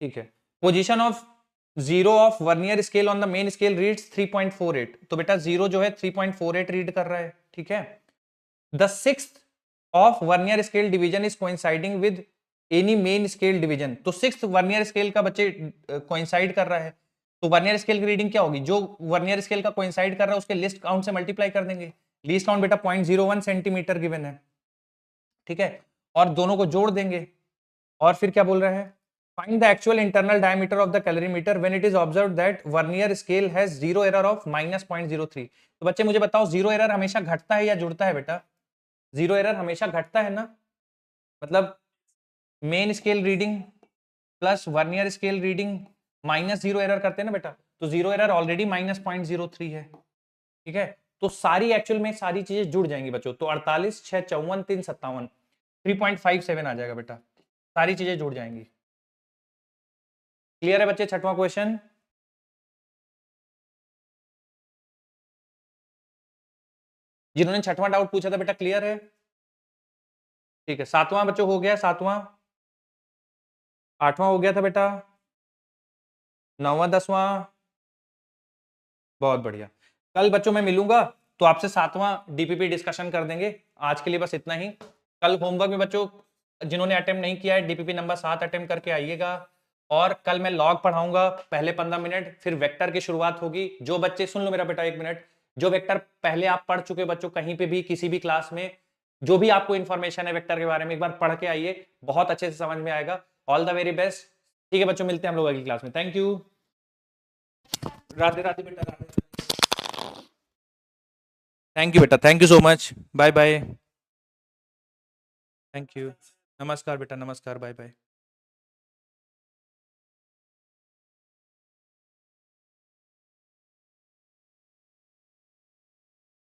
ठीक है। Position of zero of vernier scale on the main scale reads 3.48, तो बेटा जीरो जो है 3.48 रीड कर रहा है, ठीक है। The sixth of vernier scale division is coinciding with any main scale division, तो सिक्स्थ वर्नियर स्केल का बच्चे कोइंसाइड कर रहा है, तो वर्नियर स्केल की रीडिंग क्या होगी? जो वर्नियर स्केल का कोइंसाइड कर रहा है उसके लिस्ट काउंट से मल्टीप्लाई कर देंगे, लीस्ट काउंट बेटा 0.01 सेंटीमीटर गिवन है, ठीक है, और दोनों को जोड़ देंगे, और फिर क्या बोल रहा है? Find the actual internal diameter of the calorimeter when it is observed that vernier scale has zero error of -0.03। तो बच्चे मुझे बताओ, जीरो एरर हमेशा घटता है या जुड़ता है बेटा? जीरो एरर हमेशा घटता है ना, मतलब main scale reading plus vernier scale reading minus zero error करते हैं ना बेटा, तो जीरो एरर ऑलरेडी -0.03 है, ठीक है, तो सारी एक्चुअल में सारी चीजें जुड़ जाएंगी बच्चों, तो 48, 6, 54, 3, 57, 3.57 आ जाएगा बेटा, सारी चीजें जुड़ जाएंगी। क्लियर है बच्चे छठवां क्वेश्चन? जिन्होंने छठवां डाउट पूछा था बेटा क्लियर है? ठीक है, सातवां बच्चों हो गया, सातवां, आठवां हो गया था बेटा, नौवां, 10वां, बहुत बढ़िया। कल बच्चों मैं मिलूंगा तो आपसे सातवां डीपीपी डिस्कशन कर देंगे, आज के लिए बस इतना ही। कल होमवर्क में बच्चों जिन्होंने अटेम्प्ट नहीं किया है डीपीपी नंबर 7 अटेम्प्ट करके आइएगा, और कल मैं लॉग पढ़ाऊंगा पहले 15 मिनट, फिर वेक्टर की शुरुआत होगी। जो बच्चे, सुन लो मेरा बेटा एक मिनट, जो वेक्टर पहले आप पढ़ चुके बच्चों कहीं पे भी किसी भी क्लास में, जो भी आपको इन्फॉर्मेशन है वेक्टर के बारे में एक बार पढ़ के आइए, बहुत अच्छे से समझ में आएगा। ऑल द वेरी बेस्ट, ठीक है बच्चों, मिलते हैं हम लोग अगली क्लास में। थैंक यू, राधे राधे बेटा, राधे। थैंक यू बेटा, thank you so much, bye bye, thank you, नमस्कार बेटा, नमस्कार, बाय बाय।